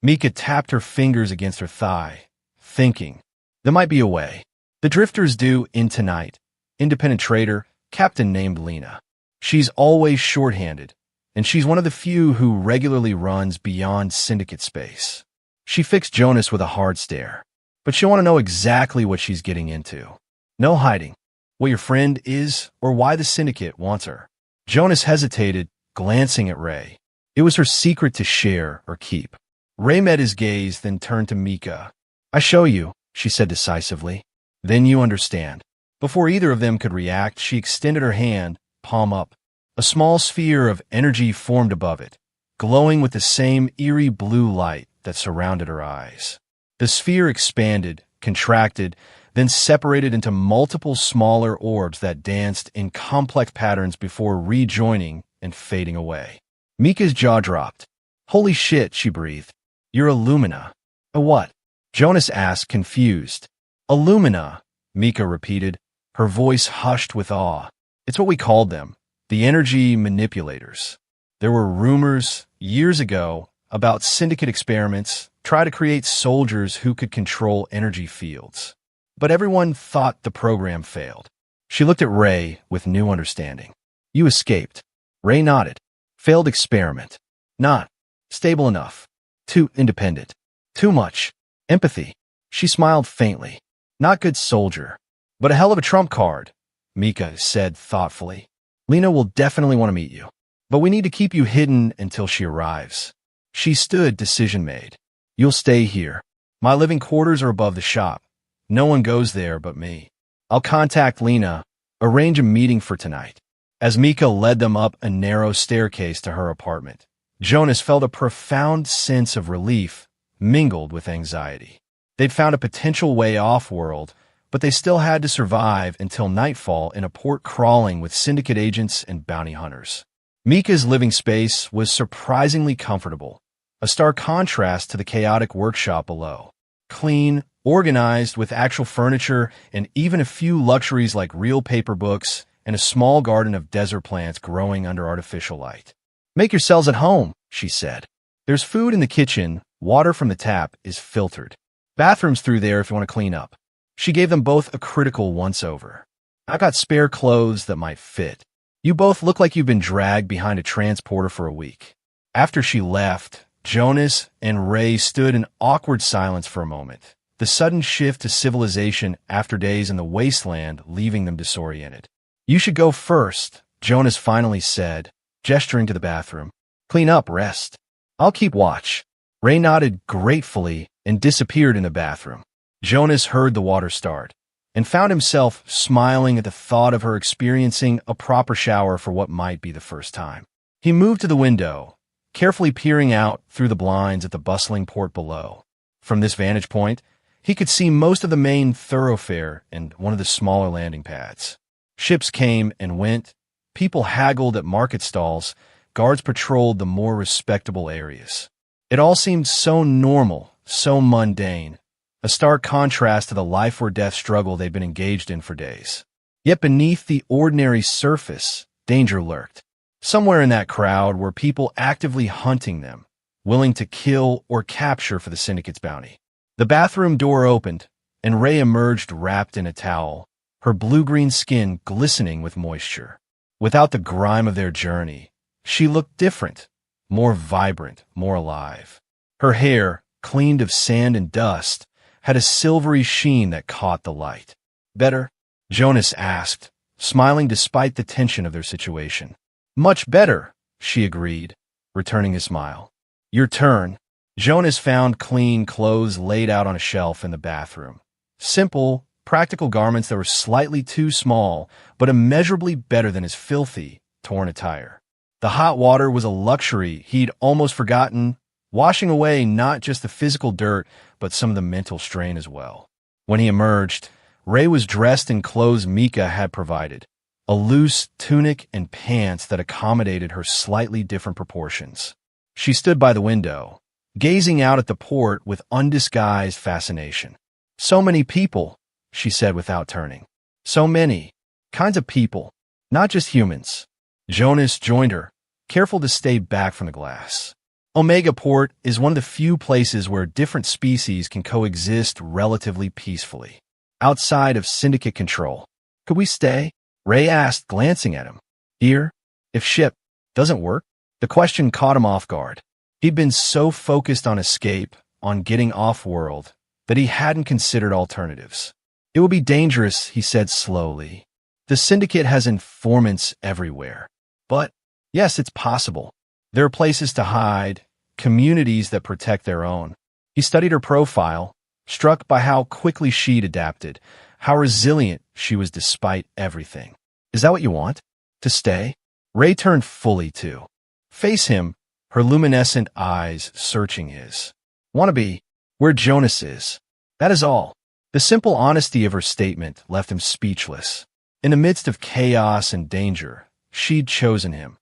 Mika tapped her fingers against her thigh, thinking, "There might be a way." "The drifters due in tonight. Independent trader, captain named Lena. She's always short-handed, and she's one of the few who regularly runs beyond syndicate space." She fixed Jonas with a hard stare. "But she'll want to know exactly what she's getting into. No hiding. What your friend is or why the syndicate wants her." Jonas hesitated, glancing at Ray. It was her secret to share or keep. Ray met his gaze, then turned to Mika. "I show you," she said decisively. "Then you understand." Before either of them could react, she extended her hand, palm up. A small sphere of energy formed above it, glowing with the same eerie blue light that surrounded her eyes. The sphere expanded, contracted, then separated into multiple smaller orbs that danced in complex patterns before rejoining and fading away. Mika's jaw dropped. Holy shit, she breathed. You're a Lumina. A what? Jonas asked, confused. A Lumina, Mika repeated, her voice hushed with awe. It's what we called them, the energy manipulators. There were rumors years ago about syndicate experiments try to create soldiers who could control energy fields. But everyone thought the program failed. She looked at Ray with new understanding. You escaped. Ray nodded. Failed experiment. Not stable enough. Too independent. Too much empathy. She smiled faintly. Not good soldier, but a hell of a trump card, Mika said thoughtfully. Lena will definitely want to meet you, but we need to keep you hidden until she arrives. She stood, decision made. You'll stay here. My living quarters are above the shop. No one goes there but me. I'll contact Lena, arrange a meeting for tonight. As Mika led them up a narrow staircase to her apartment, Jonas felt a profound sense of relief mingled with anxiety. They'd found a potential way off-world, but they still had to survive until nightfall in a port crawling with syndicate agents and bounty hunters. Mika's living space was surprisingly comfortable, a stark contrast to the chaotic workshop below. Clean, organized with actual furniture and even a few luxuries like real paper books and a small garden of desert plants growing under artificial light. Make yourselves at home, she said. There's food in the kitchen, water from the tap is filtered. Bathrooms through there if you want to clean up. She gave them both a critical once-over. I got spare clothes that might fit. You both look like you've been dragged behind a transporter for a week. After she left, Jonas and Ray stood in awkward silence for a moment, the sudden shift to civilization after days in the wasteland leaving them disoriented. You should go first, Jonas finally said, gesturing to the bathroom. Clean up, rest. I'll keep watch. Ray nodded gratefully and disappeared in the bathroom. Jonas heard the water start and found himself smiling at the thought of her experiencing a proper shower for what might be the first time. He moved to the window, carefully peering out through the blinds at the bustling port below. From this vantage point, he could see most of the main thoroughfare and one of the smaller landing pads. Ships came and went, people haggled at market stalls, guards patrolled the more respectable areas. It all seemed so normal, so mundane, a stark contrast to the life-or-death struggle they'd been engaged in for days. Yet beneath the ordinary surface, danger lurked. Somewhere in that crowd were people actively hunting them, willing to kill or capture for the syndicate's bounty. The bathroom door opened, and Ray emerged wrapped in a towel, her blue-green skin glistening with moisture. Without the grime of their journey, she looked different, more vibrant, more alive. Her hair, cleaned of sand and dust, had a silvery sheen that caught the light. Better? Jonas asked, smiling despite the tension of their situation. Much better, she agreed, returning his smile. Your turn. Jonas found clean clothes laid out on a shelf in the bathroom. Simple, practical garments that were slightly too small, but immeasurably better than his filthy, torn attire. The hot water was a luxury he'd almost forgotten, washing away not just the physical dirt, but some of the mental strain as well. When he emerged, Ray was dressed in clothes Mika had provided, a loose tunic and pants that accommodated her slightly different proportions. She stood by the window, gazing out at the port with undisguised fascination. So many people, she said without turning. So many kinds of people, not just humans. Jonas joined her, careful to stay back from the glass. Omega Port is one of the few places where different species can coexist relatively peacefully, outside of syndicate control. Could we stay? Ray asked, glancing at him. Here? If ship doesn't work? The question caught him off guard. He'd been so focused on escape, on getting off-world, that he hadn't considered alternatives. It would be dangerous, he said slowly. The syndicate has informants everywhere. But, yes, it's possible. There are places to hide, communities that protect their own. He studied her profile, struck by how quickly she'd adapted, how resilient she was despite everything. Is that what you want? To stay? Ray turned fully to face him, her luminescent eyes searching his. Want to be where Jonas is. That is all. The simple honesty of her statement left him speechless. In the midst of chaos and danger, she'd chosen him.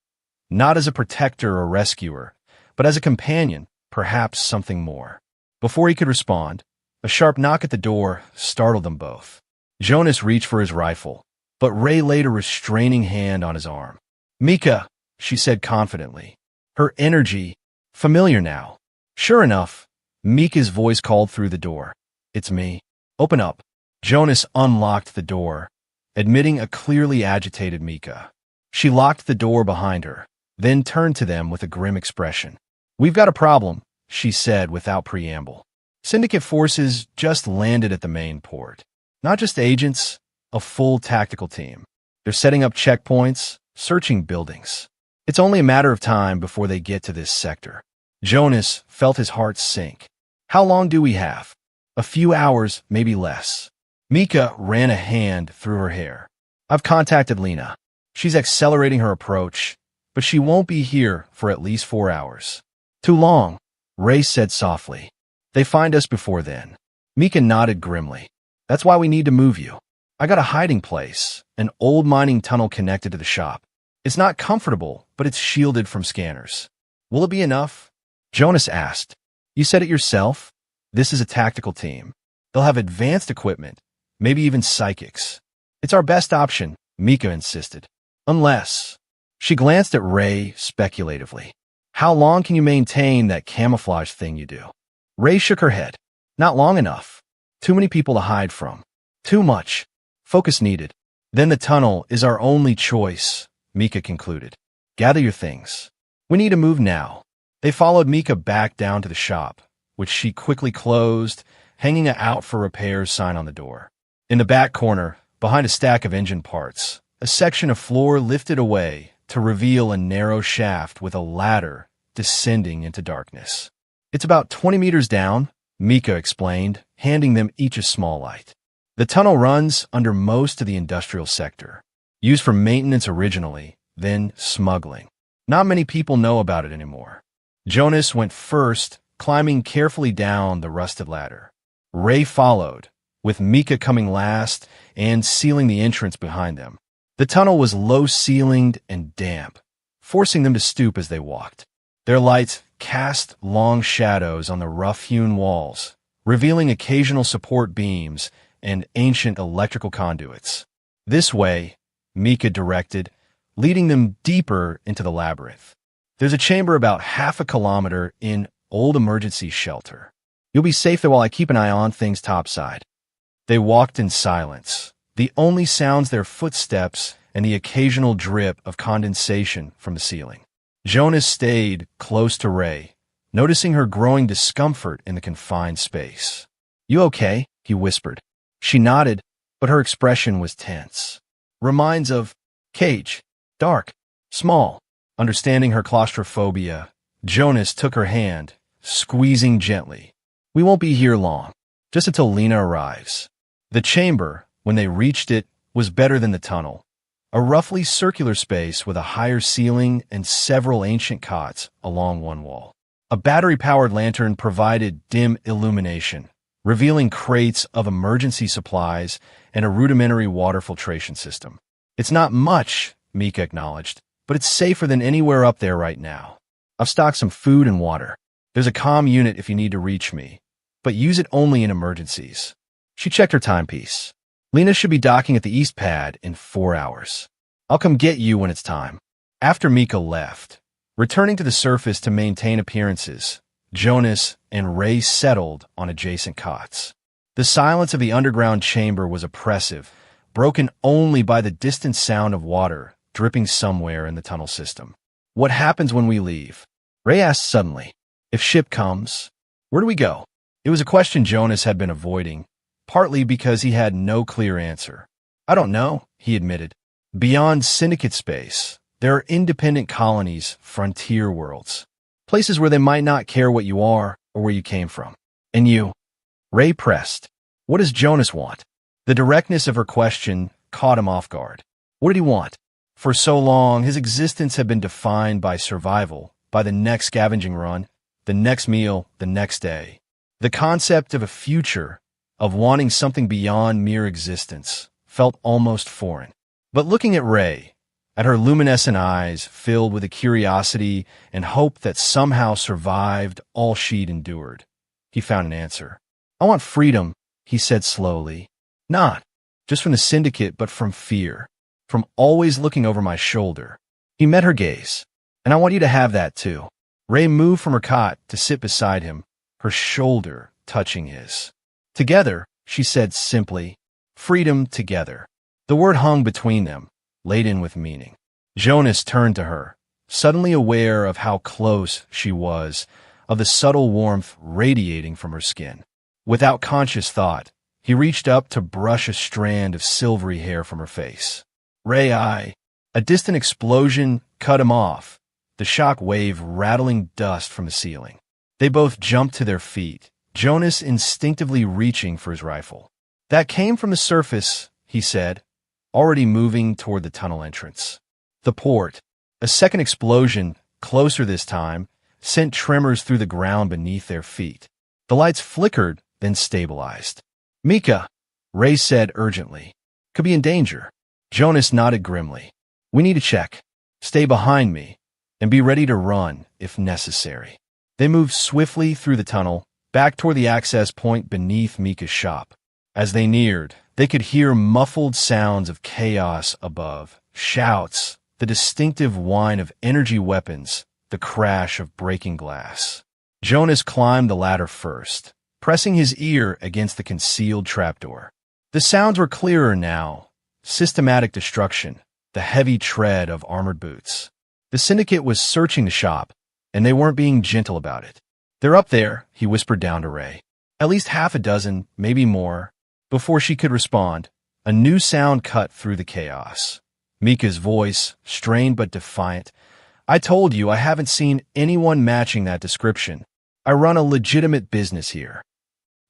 not as a protector or rescuer, but as a companion, perhaps something more. Before he could respond, a sharp knock at the door startled them both. Jonas reached for his rifle, but Ray laid a restraining hand on his arm. "Mika," she said confidently, her energy familiar now. Sure enough, Mika's voice called through the door. "It's me. Open up." Jonas unlocked the door, admitting a clearly agitated Mika. She locked the door behind her, then turned to them with a grim expression. "We've got a problem," she said without preamble. "Syndicate forces just landed at the main port. Not just agents, a full tactical team. They're setting up checkpoints, searching buildings. It's only a matter of time before they get to this sector." Jonas felt his heart sink. "How long do we have?" "A few hours, maybe less." Mika ran a hand through her hair. "I've contacted Lena. She's accelerating her approach, but she won't be here for at least 4 hours." "Too long," Ray said softly. "They find us before then." Mika nodded grimly. "That's why we need to move you. I got a hiding place, an old mining tunnel connected to the shop. It's not comfortable, but it's shielded from scanners." "Will it be enough?" Jonas asked. "You said it yourself. This is a tactical team. They'll have advanced equipment, maybe even psychics." "It's our best option," Mika insisted. "Unless..." She glanced at Ray speculatively. "How long can you maintain that camouflage thing you do?" Ray shook her head. "Not long enough. Too many people to hide from. Too much. Focus needed." "Then the tunnel is our only choice," Mika concluded. "Gather your things. We need to move now." They followed Mika back down to the shop, which she quickly closed, hanging a "out for repairs" sign on the door. In the back corner, behind a stack of engine parts, a section of floor lifted away to reveal a narrow shaft with a ladder descending into darkness. "It's about 20 meters down," Mika explained, handing them each a small light. "The tunnel runs under most of the industrial sector, used for maintenance originally, then smuggling. Not many people know about it anymore." Jonas went first, climbing carefully down the rusted ladder. Ray followed, with Mika coming last and sealing the entrance behind them. The tunnel was low-ceilinged and damp, forcing them to stoop as they walked. Their lights cast long shadows on the rough-hewn walls, revealing occasional support beams and ancient electrical conduits. "This way," Mika directed, leading them deeper into the labyrinth. "There's a chamber about half a kilometer in old emergency shelter. You'll be safe there while I keep an eye on things topside." They walked in silence, the only sounds their footsteps and the occasional drip of condensation from the ceiling. Jonas stayed close to Ray, noticing her growing discomfort in the confined space. "You okay?" he whispered. She nodded, but her expression was tense. "Reminds of cage, dark, small." Understanding her claustrophobia, Jonas took her hand, squeezing gently. "We won't be here long, just until Lena arrives." The chamber, when they reached it, was better than the tunnel. A roughly circular space with a higher ceiling and several ancient cots along one wall. A battery-powered lantern provided dim illumination, revealing crates of emergency supplies and a rudimentary water filtration system. "It's not much," Mika acknowledged, "but it's safer than anywhere up there right now. I've stocked some food and water. There's a comm unit if you need to reach me, but use it only in emergencies." She checked her timepiece. "Lena should be docking at the east pad in 4 hours. I'll come get you when it's time." After Mika left, returning to the surface to maintain appearances, Jonas and Ray settled on adjacent cots. The silence of the underground chamber was oppressive, broken only by the distant sound of water dripping somewhere in the tunnel system. "What happens when we leave?" Ray asked suddenly. "If ship comes, where do we go?" It was a question Jonas had been avoiding, partly because he had no clear answer. "I don't know," he admitted. "Beyond Syndicate space, there are independent colonies, frontier worlds. Places where they might not care what you are or where you came from." "And you?" Ray pressed. "What does Jonas want?" The directness of her question caught him off guard. What did he want? For so long, his existence had been defined by survival, by the next scavenging run, the next meal, the next day. The concept of a future, of wanting something beyond mere existence, felt almost foreign. But looking at Ray, at her luminescent eyes filled with a curiosity and hope that somehow survived all she'd endured. He found an answer. "I want freedom," he said slowly. "Not just from the syndicate, but from fear, from always looking over my shoulder." He met her gaze. "And I want you to have that too." Ray moved from her cot to sit beside him, her shoulder touching his. "Together," she said simply. "Freedom together." The word hung between them, laden with meaning. Jonas turned to her, suddenly aware of how close she was, of the subtle warmth radiating from her skin. Without conscious thought, he reached up to brush a strand of silvery hair from her face. A distant explosion cut him off, the shock wave rattling dust from the ceiling. They both jumped to their feet, Jonas instinctively reaching for his rifle. "That came from the surface," he said, already moving toward the tunnel entrance. The port, a second explosion, closer this time, sent tremors through the ground beneath their feet. The lights flickered, then stabilized. "Mika," Ray said urgently. "Could be in danger." Jonas nodded grimly. "We need to check. Stay behind me, and be ready to run if necessary." They moved swiftly through the tunnel, back toward the access point beneath Mika's shop. As they neared, they could hear muffled sounds of chaos above, shouts, the distinctive whine of energy weapons, the crash of breaking glass. Jonas climbed the ladder first, pressing his ear against the concealed trapdoor. The sounds were clearer now. Systematic destruction, the heavy tread of armored boots. The syndicate was searching the shop, and they weren't being gentle about it. "They're up there," he whispered down to Ray. "At least half a dozen, maybe more." Before she could respond, a new sound cut through the chaos. Mika's voice, strained but defiant. "I told you I haven't seen anyone matching that description. I run a legitimate business here."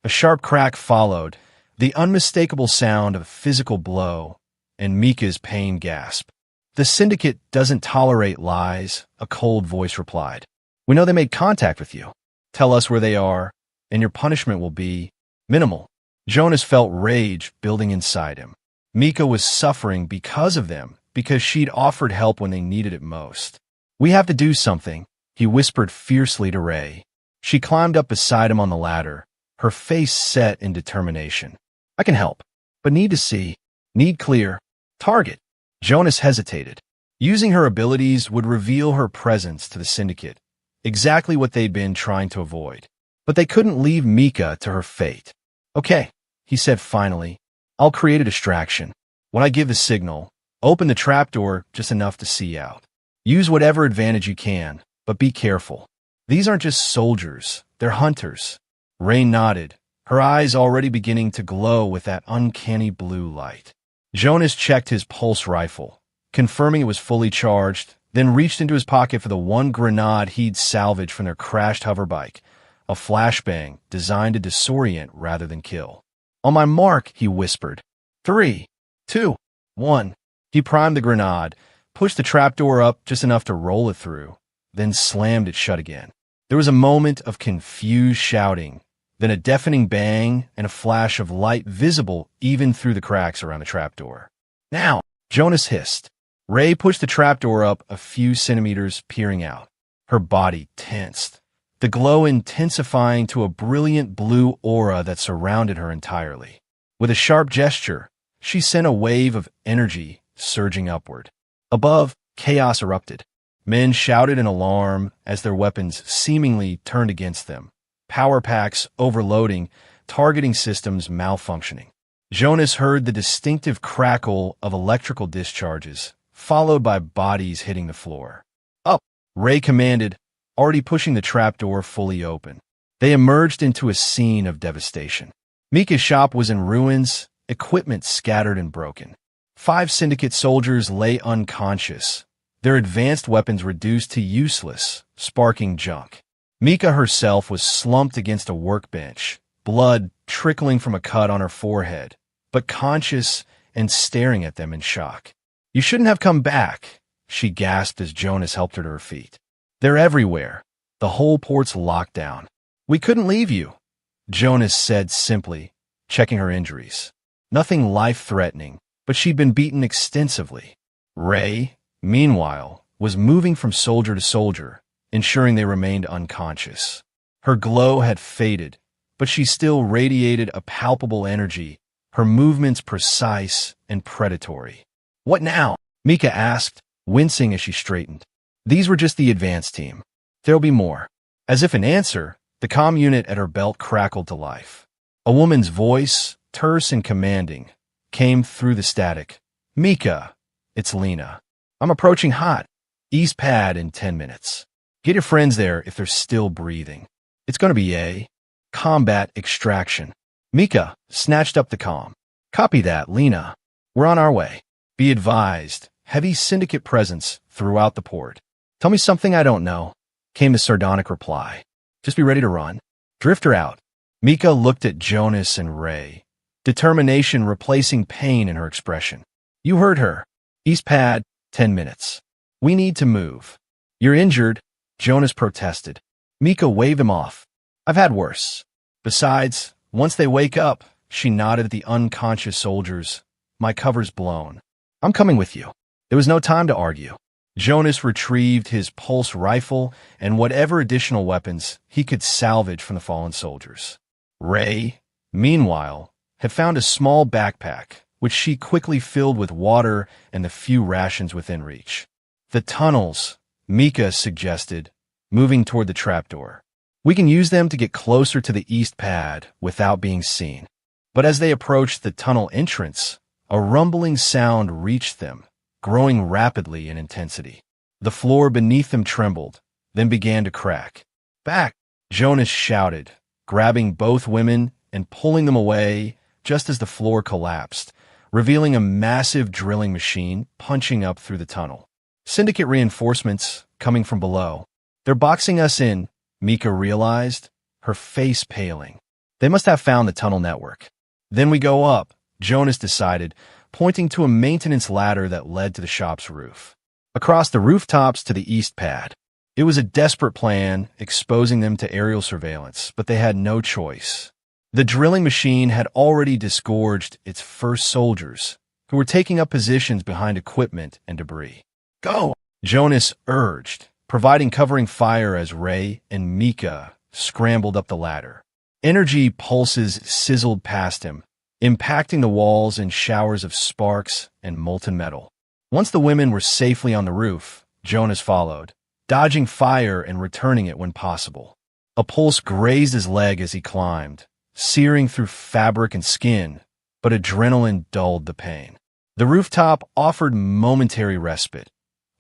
A sharp crack followed, the unmistakable sound of a physical blow, and Mika's pained gasp. "The syndicate doesn't tolerate lies," a cold voice replied. "We know they made contact with you. Tell us where they are, and your punishment will be minimal." Jonas felt rage building inside him. Mika was suffering because of them, because she'd offered help when they needed it most. "We have to do something," he whispered fiercely to Ray. She climbed up beside him on the ladder, her face set in determination. "I can help, but need to see. Need clear. Target." Jonas hesitated. Using her abilities would reveal her presence to the syndicate, exactly what they'd been trying to avoid. But they couldn't leave Mika to her fate. "Okay," he said finally. "I'll create a distraction. When I give the signal, open the trapdoor just enough to see out. Use whatever advantage you can, but be careful. These aren't just soldiers, they're hunters." Ray nodded, her eyes already beginning to glow with that uncanny blue light. Jonas checked his pulse rifle, confirming it was fully charged, then reached into his pocket for the one grenade he'd salvaged from their crashed hoverbike, a flashbang designed to disorient rather than kill. "On my mark," he whispered. 3, 2, 1. He primed the grenade, pushed the trapdoor up just enough to roll it through, then slammed it shut again. There was a moment of confused shouting, then a deafening bang and a flash of light visible even through the cracks around the trapdoor. "Now!" Jonas hissed. Ray pushed the trapdoor up a few centimeters, peering out. Her body tensed, the glow intensifying to a brilliant blue aura that surrounded her entirely. With a sharp gesture, she sent a wave of energy surging upward. Above, chaos erupted. Men shouted in alarm as their weapons seemingly turned against them. Power packs overloading, targeting systems malfunctioning. Jonas heard the distinctive crackle of electrical discharges, followed by bodies hitting the floor. "Up!" Ray commanded, already pushing the trapdoor fully open. They emerged into a scene of devastation. Mika's shop was in ruins, equipment scattered and broken. 5 syndicate soldiers lay unconscious, their advanced weapons reduced to useless, sparking junk. Mika herself was slumped against a workbench, blood trickling from a cut on her forehead, but conscious and staring at them in shock. "You shouldn't have come back," she gasped as Jonas helped her to her feet. "They're everywhere. The whole port's locked down." "We couldn't leave you," Jonas said simply, checking her injuries. Nothing life-threatening, but she'd been beaten extensively. "Ray," meanwhile, was moving from soldier to soldier, ensuring they remained unconscious. Her glow had faded, but she still radiated a palpable energy, her movements precise and predatory. "What now?" Mika asked, wincing as she straightened. "These were just the advance team. There'll be more." As if in answer, the comm unit at her belt crackled to life. A woman's voice, terse and commanding, came through the static. "Mika, it's Lena. I'm approaching hot. East pad in 10 minutes. Get your friends there if they're still breathing. It's going to be a combat extraction." Mika snatched up the comm. "Copy that, Lena. We're on our way. Be advised, heavy syndicate presence throughout the port." "Tell me something I don't know," came the sardonic reply. "Just be ready to run. Drift her out." Mika looked at Jonas and Ray, determination replacing pain in her expression. "You heard her. East pad, 10 minutes. We need to move." "You're injured," Jonas protested. Mika waved him off. "I've had worse. Besides, once they wake up," she nodded at the unconscious soldiers, "my cover's blown. I'm coming with you." There was no time to argue. Jonas retrieved his pulse rifle and whatever additional weapons he could salvage from the fallen soldiers. Ray, meanwhile, had found a small backpack, which she quickly filled with water and the few rations within reach. "The tunnels," Mika suggested, moving toward the trapdoor. "We can use them to get closer to the east pad without being seen." But as they approached the tunnel entrance, a rumbling sound reached them, growing rapidly in intensity. The floor beneath them trembled, then began to crack. "Back!" Jonas shouted, grabbing both women and pulling them away just as the floor collapsed, revealing a massive drilling machine punching up through the tunnel. Syndicate reinforcements coming from below. "They're boxing us in," Mika realized, her face paling. "They must have found the tunnel network." "Then we go up," Jonas decided, pointing to a maintenance ladder that led to the shop's roof. Across the rooftops to the east pad. It was a desperate plan, exposing them to aerial surveillance, but they had no choice. The drilling machine had already disgorged its first soldiers, who were taking up positions behind equipment and debris. "Go!" Jonas urged, providing covering fire as Ray and Mika scrambled up the ladder. Energy pulses sizzled past him, impacting the walls in showers of sparks and molten metal. Once the women were safely on the roof, Jonas followed, dodging fire and returning it when possible. A pulse grazed his leg as he climbed, searing through fabric and skin, but adrenaline dulled the pain. The rooftop offered momentary respite,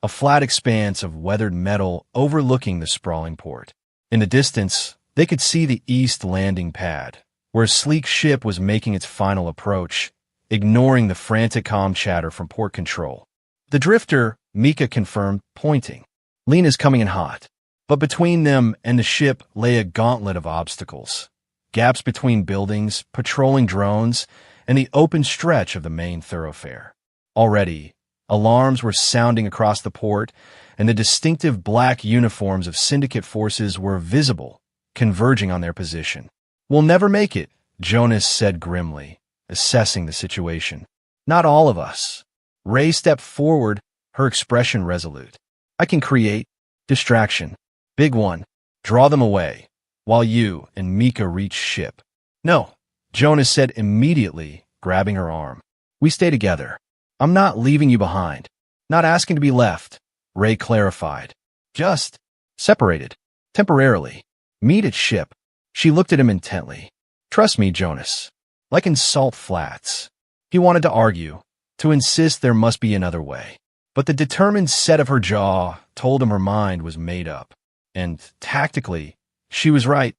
a flat expanse of weathered metal overlooking the sprawling port. In the distance, they could see the east landing pad, where a sleek ship was making its final approach, ignoring the frantic comm chatter from port control. "The drifter," Mika confirmed, pointing. "Lena's coming in hot." But between them and the ship lay a gauntlet of obstacles. Gaps between buildings, patrolling drones, and the open stretch of the main thoroughfare. Already, alarms were sounding across the port, and the distinctive black uniforms of syndicate forces were visible, converging on their position. "We'll never make it," Jonas said grimly, assessing the situation. "Not all of us." Ray stepped forward, her expression resolute. "I can create distraction. Big one. Draw them away, while you and Mika reach ship." "No," Jonas said immediately, grabbing her arm. "We stay together. I'm not leaving you behind. Not asking to be left," Ray clarified. "Just separated. Temporarily. Meet at ship." She looked at him intently. "Trust me, Jonas. Like in Salt Flats." He wanted to argue, to insist there must be another way. But the determined set of her jaw told him her mind was made up. And, tactically, she was right.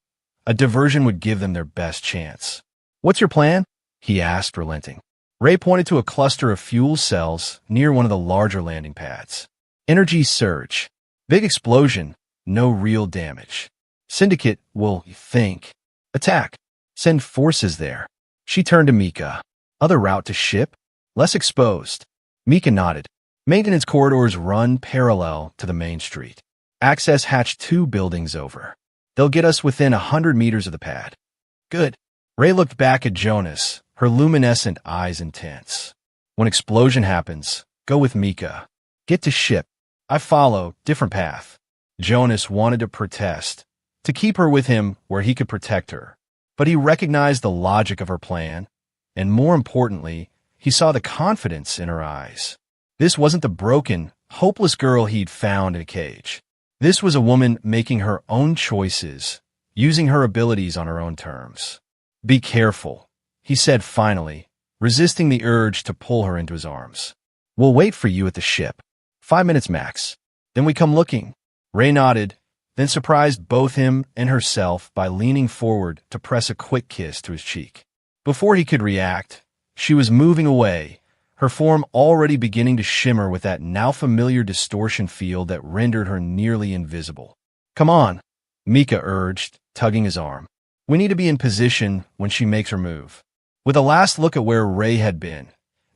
A diversion would give them their best chance. "What's your plan?" he asked, relenting. Ray pointed to a cluster of fuel cells near one of the larger landing pads. Energy surge. Big explosion. No real damage. Syndicate will think. Attack. Send forces there. She turned to Mika. "Other route to ship? Less exposed." Mika nodded. "Maintenance corridors run parallel to the main street. Access hatch 2 buildings over. They'll get us within 100 meters of the pad." "Good." Ray looked back at Jonas, her luminescent eyes intense. "When explosion happens, go with Mika. Get to ship. I follow, different path. Jonas wanted to protest, to keep her with him where he could protect her. But he recognized the logic of her plan, and more importantly, he saw the confidence in her eyes. This wasn't the broken, hopeless girl he'd found in a cage. This was a woman making her own choices, using her abilities on her own terms. Be careful, he said finally, resisting the urge to pull her into his arms. We'll wait for you at the ship. 5 minutes max. Then we come looking. Ray nodded, then surprised both him and herself by leaning forward to press a quick kiss to his cheek. Before he could react, she was moving away, her form already beginning to shimmer with that now familiar distortion field that rendered her nearly invisible. Come on, Mika urged, tugging his arm. We need to be in position when she makes her move. With a last look at where Ray had been,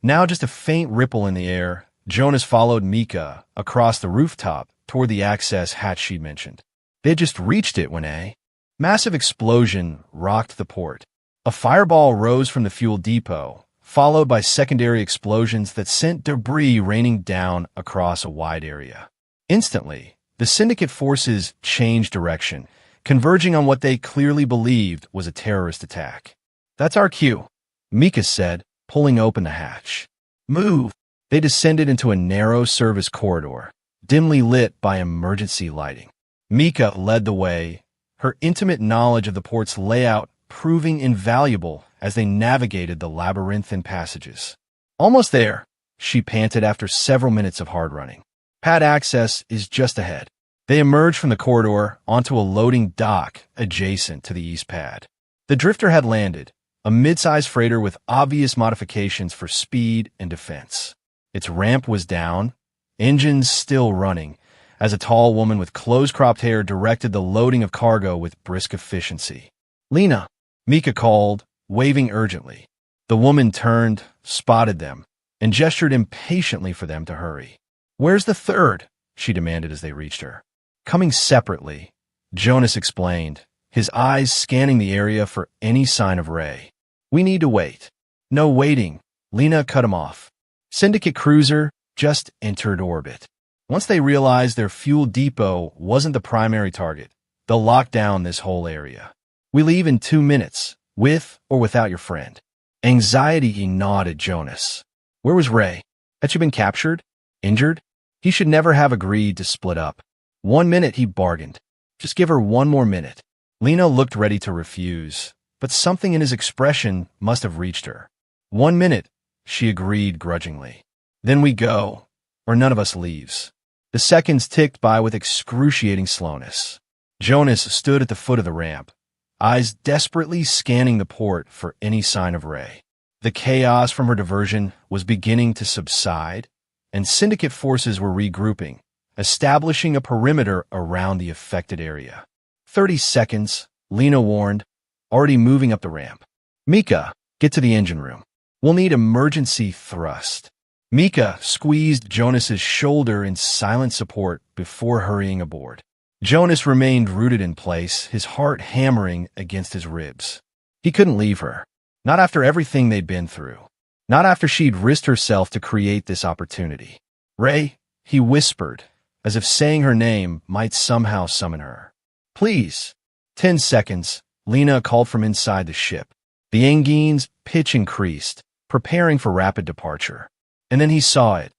now just a faint ripple in the air, Jonas followed Mika across the rooftop toward the access hatch she mentioned. They had just reached it when a massive explosion rocked the port. A fireball rose from the fuel depot, followed by secondary explosions that sent debris raining down across a wide area. Instantly, the Syndicate forces changed direction, converging on what they clearly believed was a terrorist attack. That's our cue, Mika said, pulling open the hatch. Move! They descended into a narrow service corridor, dimly lit by emergency lighting. Mika led the way, her intimate knowledge of the port's layout proving invaluable as they navigated the labyrinthine passages. Almost there, she panted after several minutes of hard running. Pad access is just ahead. They emerged from the corridor onto a loading dock adjacent to the east pad. The drifter had landed, a mid-sized freighter with obvious modifications for speed and defense. Its ramp was down, engines still running, as a tall woman with close-cropped hair directed the loading of cargo with brisk efficiency. Lena, Mika called, waving urgently. The woman turned, spotted them, and gestured impatiently for them to hurry. Where's the third? She demanded as they reached her. Coming separately, Jonas explained, his eyes scanning the area for any sign of Ray. We need to wait. No waiting, Lena cut him off. Syndicate cruiser just entered orbit. Once they realized their fuel depot wasn't the primary target, they'll lock down this whole area. We leave in 2 minutes, with or without your friend. Anxiety he nodded Jonas. Where was Ray? Had she been captured? Injured? He should never have agreed to split up. 1 minute, he bargained. Just give her 1 more minute. Lena looked ready to refuse, but something in his expression must have reached her. 1 minute, she agreed grudgingly. Then we go, or none of us leaves. The seconds ticked by with excruciating slowness. Jonas stood at the foot of the ramp, eyes desperately scanning the port for any sign of Ray. The chaos from her diversion was beginning to subside, and Syndicate forces were regrouping, establishing a perimeter around the affected area. 30 seconds, Lena warned, already moving up the ramp. Mika, get to the engine room. We'll need emergency thrust. Mika squeezed Jonas's shoulder in silent support before hurrying aboard. Jonas remained rooted in place, his heart hammering against his ribs. He couldn't leave her. Not after everything they'd been through. Not after she'd risked herself to create this opportunity. Ray, he whispered, as if saying her name might somehow summon her. Please. 10 seconds, Lena called from inside the ship. The engine's pitch increased, preparing for rapid departure. And then he saw it,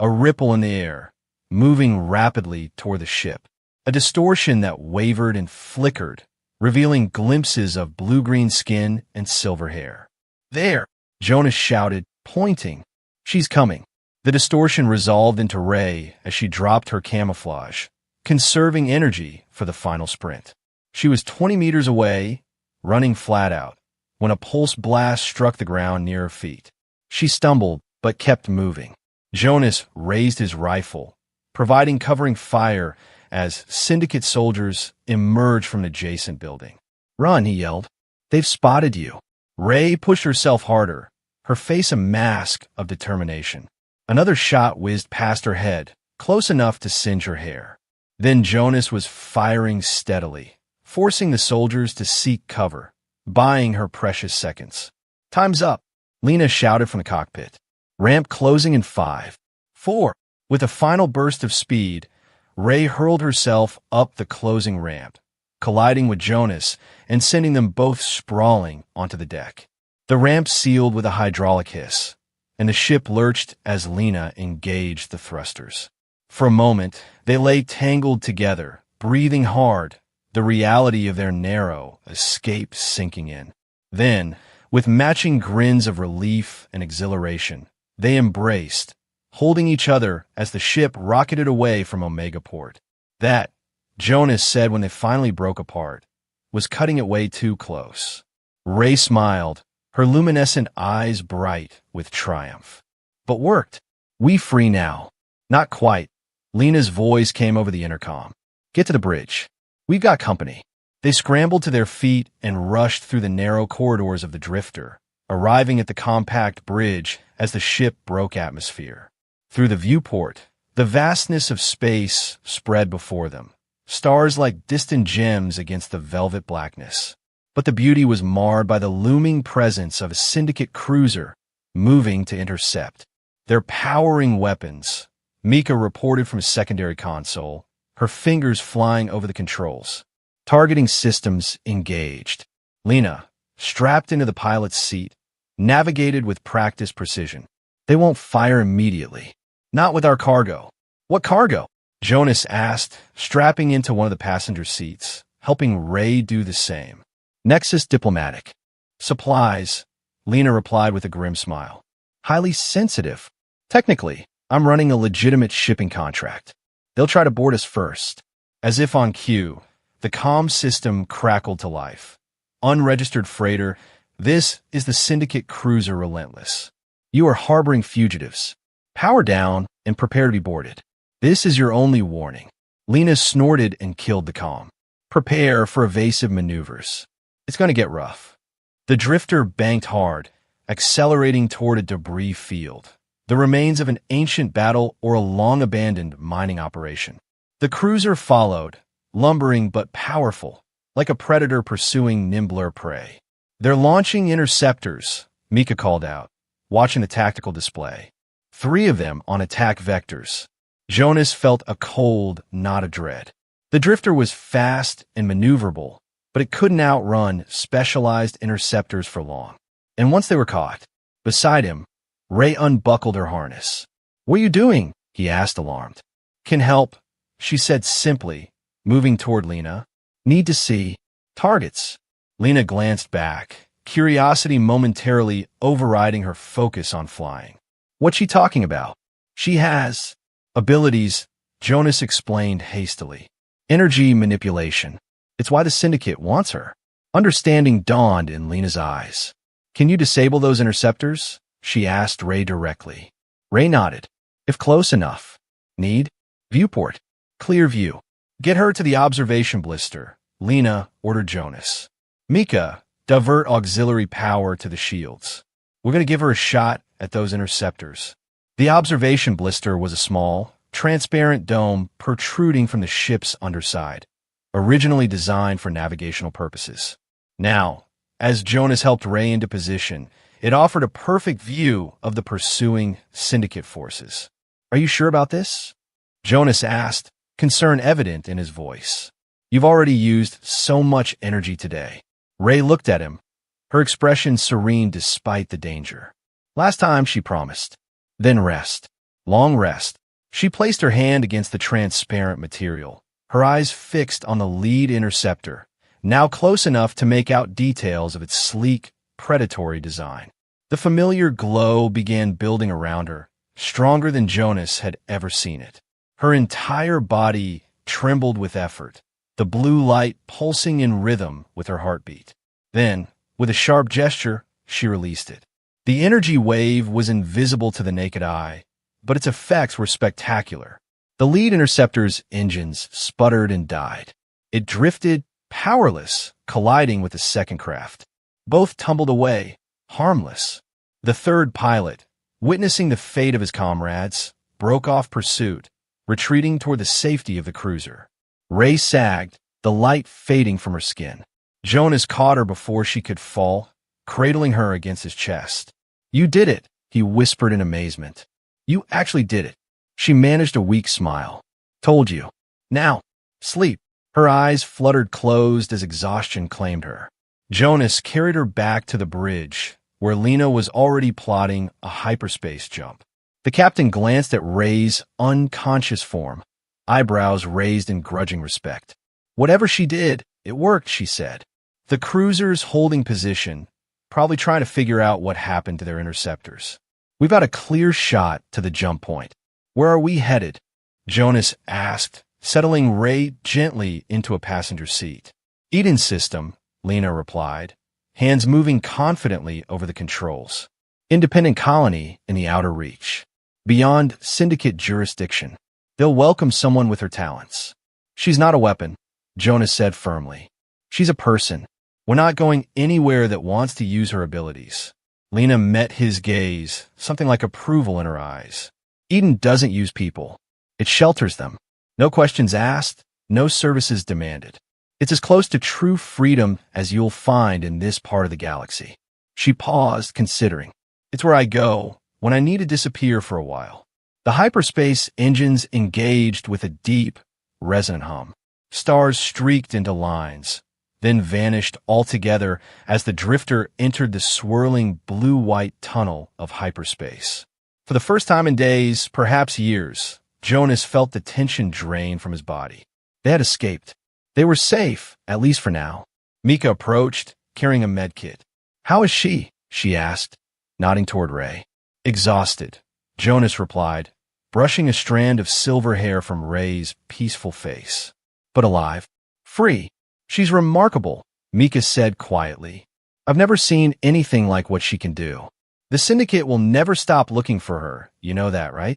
a ripple in the air, moving rapidly toward the ship. A distortion that wavered and flickered, revealing glimpses of blue-green skin and silver hair. There, Jonas shouted, pointing. She's coming. The distortion resolved into Ray as she dropped her camouflage, conserving energy for the final sprint. She was 20 meters away, running flat out, when a pulse blast struck the ground near her feet. She stumbled, but kept moving. Jonas raised his rifle, providing covering fire as Syndicate soldiers emerged from an adjacent building. Run, he yelled. They've spotted you. Ray pushed herself harder, her face a mask of determination. Another shot whizzed past her head, close enough to singe her hair. Then Jonas was firing steadily, forcing the soldiers to seek cover, buying her precious seconds. Time's up, Lena shouted from the cockpit. Ramp closing in 5, 4, With a final burst of speed, Ray hurled herself up the closing ramp, colliding with Jonas and sending them both sprawling onto the deck. The ramp sealed with a hydraulic hiss, and the ship lurched as Lena engaged the thrusters. For a moment, they lay tangled together, breathing hard, the reality of their narrow escape sinking in. Then, with matching grins of relief and exhilaration, they embraced, holding each other as the ship rocketed away from Omega Port. That, Jonas said when they finally broke apart, was cutting it way too close. Ray smiled, her luminescent eyes bright with triumph. But worked. We free now. Not quite. Lena's voice came over the intercom. Get to the bridge. We've got company. They scrambled to their feet and rushed through the narrow corridors of the drifter, arriving at the compact bridge as the ship broke atmosphere. Through the viewport, the vastness of space spread before them, stars like distant gems against the velvet blackness. But the beauty was marred by the looming presence of a syndicate cruiser moving to intercept. Their powering weapons, Mika reported from a secondary console, her fingers flying over the controls. Targeting systems engaged. Lena, strapped into the pilot's seat, navigated with practiced precision. They won't fire immediately. Not with our cargo. What cargo? Jonas asked, strapping into one of the passenger seats, helping Ray do the same. Nexus Diplomatic. Supplies, Lena replied with a grim smile. Highly sensitive. Technically, I'm running a legitimate shipping contract. They'll try to board us first. As if on cue, the comm system crackled to life. Unregistered freighter, this is the syndicate cruiser Relentless. You are harboring fugitives. Power down and prepare to be boarded. This is your only warning. Lena snorted and killed the comm. Prepare for evasive maneuvers. It's going to get rough. The drifter banked hard, accelerating toward a debris field, the remains of an ancient battle or a long-abandoned mining operation. The cruiser followed, lumbering but powerful, like a predator pursuing nimbler prey. They're launching interceptors, Mika called out, watching the tactical display. 3 of them on attack vectors. Jonas felt a cold, not a dread. The drifter was fast and maneuverable, but it couldn't outrun specialized interceptors for long. And once they were caught, beside him, Ray unbuckled her harness. What are you doing? He asked, alarmed. Can help, she said simply, moving toward Lena. Need to see. Targets. Lena glanced back, curiosity momentarily overriding her focus on flying. What's she talking about? She has abilities, Jonas explained hastily. Energy manipulation. It's why the syndicate wants her. Understanding dawned in Lena's eyes. Can you disable those interceptors? She asked Ray directly. Ray nodded. If close enough. Need? Viewport. Clear view. Get her to the observation blister, Lena ordered Jonas. Mika, divert auxiliary power to the shields. We're going to give her a shot at those interceptors. The observation blister was a small, transparent dome protruding from the ship's underside, originally designed for navigational purposes. Now, as Jonas helped Ray into position, it offered a perfect view of the pursuing syndicate forces. Are you sure about this? Jonas asked, concern evident in his voice. You've already used so much energy today. Ray looked at him, her expression serene despite the danger. Last time, she promised. Then rest. Long rest. She placed her hand against the transparent material, her eyes fixed on the lead interceptor, now close enough to make out details of its sleek, predatory design. The familiar glow began building around her, stronger than Jonas had ever seen it. Her entire body trembled with effort, the blue light pulsing in rhythm with her heartbeat. Then, with a sharp gesture, she released it. The energy wave was invisible to the naked eye, but its effects were spectacular. The lead interceptor's engines sputtered and died. It drifted, powerless, colliding with the second craft. Both tumbled away, harmless. The third pilot, witnessing the fate of his comrades, broke off pursuit, retreating toward the safety of the cruiser. Ray sagged, the light fading from her skin. Jonas caught her before she could fall, cradling her against his chest. You did it, he whispered in amazement. You actually did it. She managed a weak smile. Told you. Now, sleep. Her eyes fluttered closed as exhaustion claimed her. Jonas carried her back to the bridge, where Lena was already plotting a hyperspace jump. The captain glanced at Ray's unconscious form, eyebrows raised in grudging respect. Whatever she did, it worked, she said. The cruiser's holding position, probably trying to figure out what happened to their interceptors. We've got a clear shot to the jump point. Where are we headed? Jonas asked, settling Ray gently into a passenger seat. Eden's system, Lena replied, hands moving confidently over the controls. Independent colony in the outer reach. Beyond syndicate jurisdiction. They'll welcome someone with her talents. She's not a weapon, Jonas said firmly. She's a person. We're not going anywhere that wants to use her abilities. Lena met his gaze, something like approval in her eyes. Eden doesn't use people. It shelters them. No questions asked, no services demanded. It's as close to true freedom as you'll find in this part of the galaxy. She paused, considering. It's where I go when I need to disappear for a while. The hyperspace engines engaged with a deep, resonant hum. Stars streaked into lines, then vanished altogether as the drifter entered the swirling blue-white tunnel of hyperspace. For the first time in days, perhaps years, Jonas felt the tension drain from his body. They had escaped. They were safe, at least for now. Mika approached, carrying a medkit. How is she? She asked, nodding toward Ray. Exhausted, Jonas replied, brushing a strand of silver hair from Ray's peaceful face. But alive. Free. She's remarkable, Mika said quietly. I've never seen anything like what she can do. The Syndicate will never stop looking for her, you know that, right?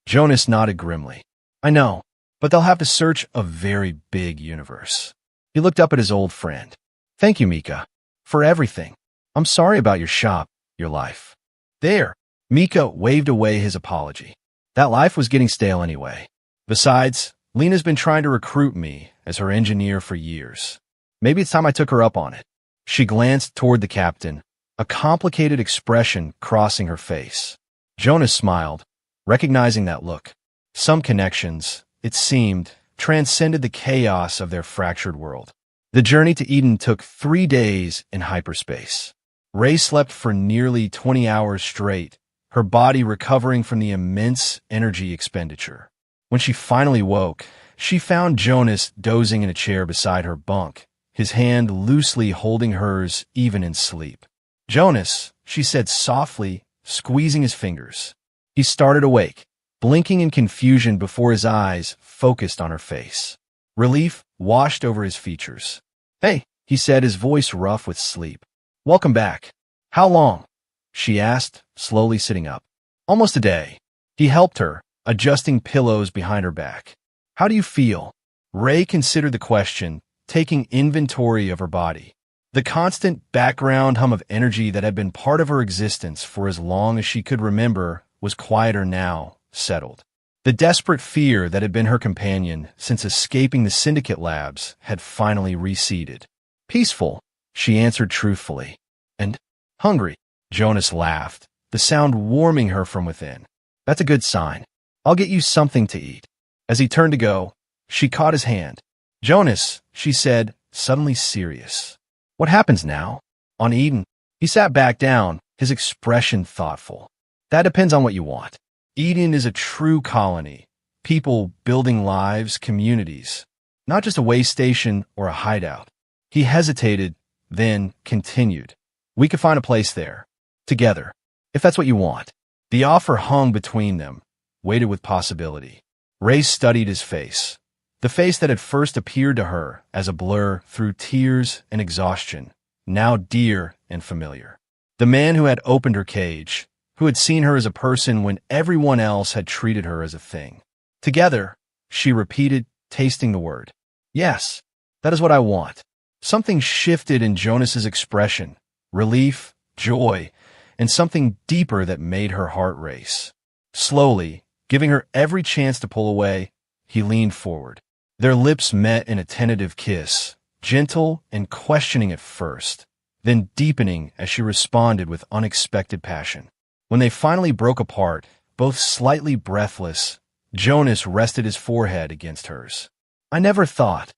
Jonas nodded grimly. I know, but they'll have to search a very big universe. He looked up at his old friend. Thank you, Mika, for everything. I'm sorry about your shop, your life. There, Mika waved away his apology. That life was getting stale anyway. Besides, Lena's been trying to recruit me as her engineer for years. Maybe it's time I took her up on it. She glanced toward the captain, a complicated expression crossing her face. Jonas smiled, recognizing that look. Some connections, it seemed, transcended the chaos of their fractured world. The journey to Eden took 3 days in hyperspace. Ray slept for nearly 20 hours straight, her body recovering from the immense energy expenditure. When she finally woke, she found Jonas dozing in a chair beside her bunk, his hand loosely holding hers even in sleep. Jonas, she said softly, squeezing his fingers. He started awake, blinking in confusion before his eyes focused on her face. Relief washed over his features. Hey, he said, his voice rough with sleep. Welcome back. How long? She asked, slowly sitting up. Almost a day. He helped her, adjusting pillows behind her back. How do you feel? Ray considered the question, taking inventory of her body. The constant background hum of energy that had been part of her existence for as long as she could remember was quieter now, settled. The desperate fear that had been her companion since escaping the Syndicate labs had finally receded. Peaceful, she answered truthfully. And hungry, Jonas laughed, the sound warming her from within. That's a good sign. I'll get you something to eat. As he turned to go, she caught his hand. Jonas, she said, suddenly serious. What happens now? On Eden? He sat back down, his expression thoughtful. That depends on what you want. Eden is a true colony. People building lives, communities. Not just a way station or a hideout. He hesitated, then continued. We could find a place there. Together. If that's what you want. The offer hung between them, weighted with possibility. Ray studied his face. The face that had first appeared to her as a blur through tears and exhaustion, now dear and familiar. The man who had opened her cage, who had seen her as a person when everyone else had treated her as a thing. Together, she repeated, tasting the word. Yes, that is what I want. Something shifted in Jonas's expression, relief, joy, and something deeper that made her heart race. Slowly, giving her every chance to pull away, he leaned forward. Their lips met in a tentative kiss, gentle and questioning at first, then deepening as she responded with unexpected passion. When they finally broke apart, both slightly breathless, Jonas rested his forehead against hers. I never thought.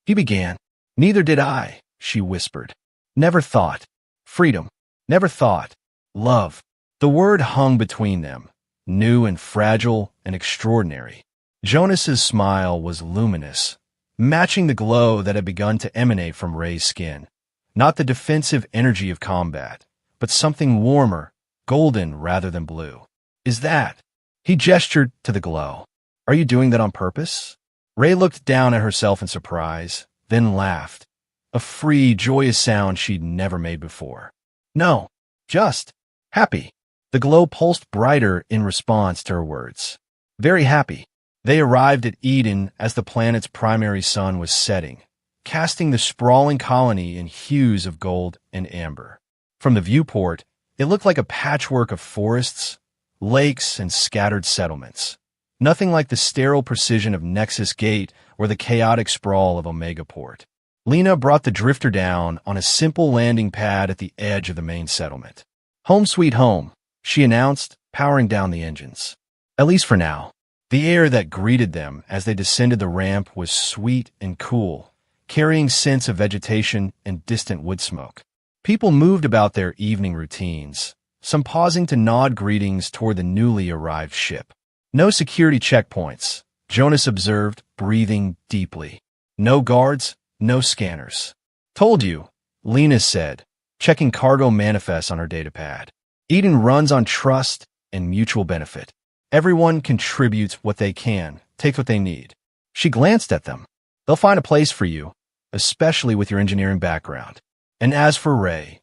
He began. Neither did I, she whispered. Never thought. Freedom. Never thought. Love. The word hung between them, new and fragile and extraordinary. Jonas's smile was luminous, matching the glow that had begun to emanate from Ray's skin. Not the defensive energy of combat, but something warmer, golden rather than blue. Is that? He gestured to the glow. Are you doing that on purpose? Ray looked down at herself in surprise, then laughed. A free, joyous sound she'd never made before. No, just happy. The glow pulsed brighter in response to her words. Very happy. They arrived at Eden as the planet's primary sun was setting, casting the sprawling colony in hues of gold and amber. From the viewport, it looked like a patchwork of forests, lakes, and scattered settlements. Nothing like the sterile precision of Nexus Gate or the chaotic sprawl of Omega Port. Lena brought the drifter down on a simple landing pad at the edge of the main settlement. Home sweet home, she announced, powering down the engines. At least for now. The air that greeted them as they descended the ramp was sweet and cool, carrying scents of vegetation and distant wood smoke. People moved about their evening routines, some pausing to nod greetings toward the newly arrived ship. No security checkpoints, Jonas observed, breathing deeply. No guards, no scanners. Told you, Lena said, checking cargo manifests on her datapad. Eden runs on trust and mutual benefit. Everyone contributes what they can, takes what they need. She glanced at them. They'll find a place for you, especially with your engineering background. And as for Ray,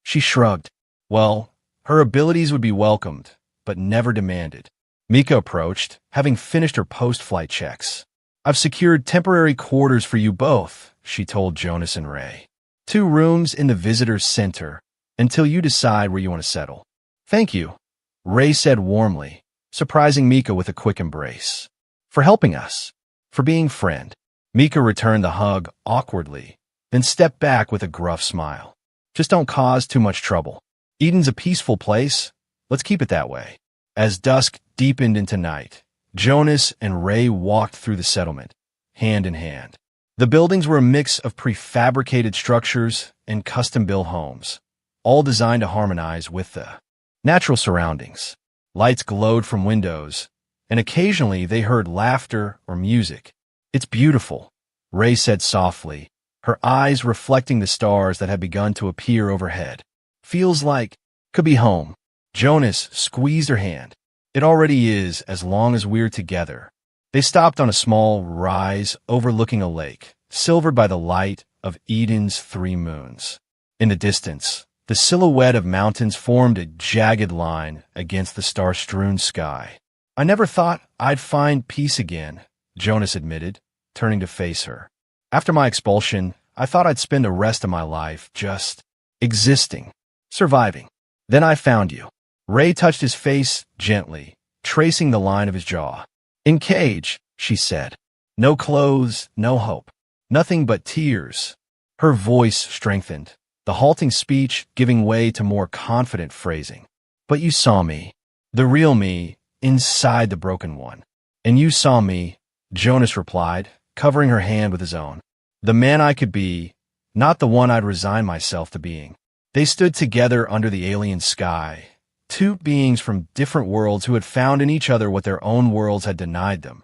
she shrugged. Well, her abilities would be welcomed, but never demanded. Mika approached, having finished her post-flight checks. I've secured temporary quarters for you both, she told Jonas and Ray. 2 rooms in the visitor's center, until you decide where you want to settle. Thank you, Ray said warmly, surprising Mika with a quick embrace. For helping us. For being friend. Mika returned the hug awkwardly, then stepped back with a gruff smile. Just don't cause too much trouble. Eden's a peaceful place. Let's keep it that way. As dusk deepened into night, Jonas and Ray walked through the settlement, hand in hand. The buildings were a mix of prefabricated structures and custom-built homes, all designed to harmonize with the natural surroundings. Lights glowed from windows, and occasionally they heard laughter or music. It's beautiful, Ray said softly, her eyes reflecting the stars that had begun to appear overhead. Feels like could be home. Jonas squeezed her hand. It already is, as long as we're together. They stopped on a small rise overlooking a lake, silvered by the light of Eden's 3 moons. In the distance, the silhouette of mountains formed a jagged line against the star-strewn sky. I never thought I'd find peace again, Jonas admitted, turning to face her. After my expulsion, I thought I'd spend the rest of my life just existing, surviving. Then I found you. Ray touched his face gently, tracing the line of his jaw. In cage, she said. No clothes, no hope. Nothing but tears. Her voice strengthened, the halting speech giving way to more confident phrasing. But you saw me, the real me, inside the broken one. And you saw me, Jonas replied, covering her hand with his own. The man I could be, not the one I'd resign myself to being. They stood together under the alien sky, 2 beings from different worlds who had found in each other what their own worlds had denied them: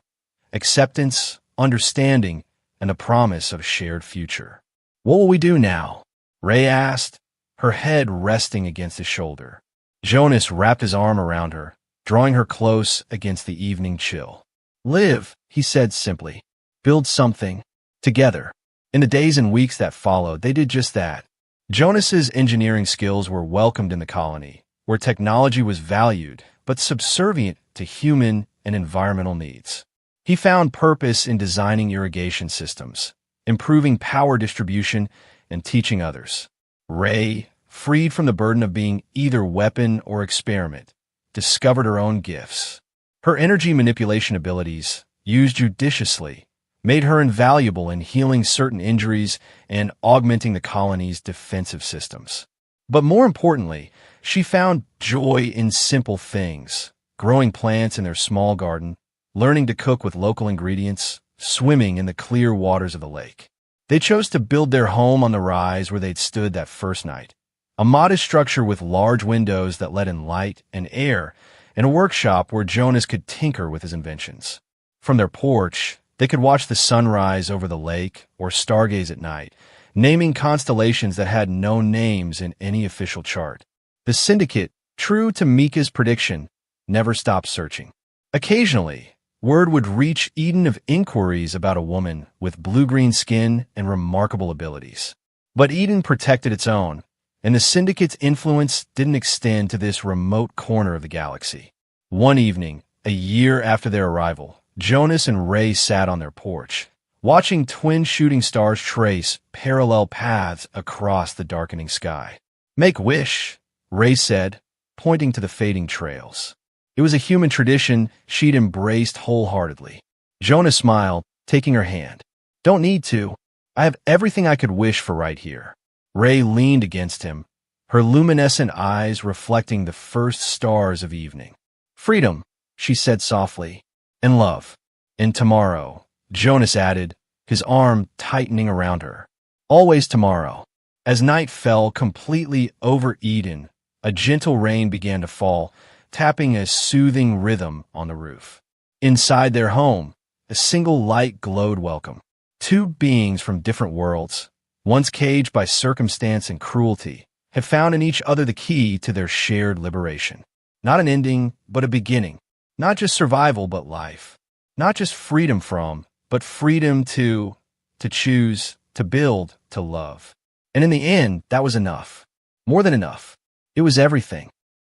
acceptance, understanding, and the promise of a shared future. What will we do now? Ray asked, her head resting against his shoulder. Jonas wrapped his arm around her, drawing her close against the evening chill. Live, he said simply. Build something. Together. In the days and weeks that followed, they did just that. Jonas's engineering skills were welcomed in the colony, where technology was valued, but subservient to human and environmental needs. He found purpose in designing irrigation systems, improving power distribution, and teaching others. Ray, freed from the burden of being either weapon or experiment, discovered her own gifts. Her energy manipulation abilities, used judiciously, made her invaluable in healing certain injuries and augmenting the colony's defensive systems. But more importantly, she found joy in simple things: growing plants in their small garden, learning to cook with local ingredients, swimming in the clear waters of the lake. They chose to build their home on the rise where they'd stood that first night, a modest structure with large windows that let in light and air, and a workshop where Jonas could tinker with his inventions. From their porch, they could watch the sunrise over the lake or stargaze at night, naming constellations that had no names in any official chart. The syndicate, true to Mika's prediction, never stopped searching. Occasionally, word would reach Eden of inquiries about a woman with blue-green skin and remarkable abilities. But Eden protected its own, and the syndicate's influence didn't extend to this remote corner of the galaxy. One evening, a year after their arrival, Jonas and Ray sat on their porch, watching twin shooting stars trace parallel paths across the darkening sky. "Make wish," Ray said, pointing to the fading trails. It was a human tradition she'd embraced wholeheartedly. Jonas smiled, taking her hand. "Don't need to. I have everything I could wish for right here." Ray leaned against him, her luminescent eyes reflecting the first stars of evening. "Freedom," she said softly, "and love. And tomorrow," Jonas added, his arm tightening around her. "Always tomorrow." As night fell completely over Eden, a gentle rain began to fall, tapping a soothing rhythm on the roof. Inside their home, a single light glowed welcome. Two beings from different worlds, once caged by circumstance and cruelty, have found in each other the key to their shared liberation. Not an ending, but a beginning. Not just survival, but life. Not just freedom from, but freedom to choose, to build, to love. And in the end, that was enough. More than enough. It was everything.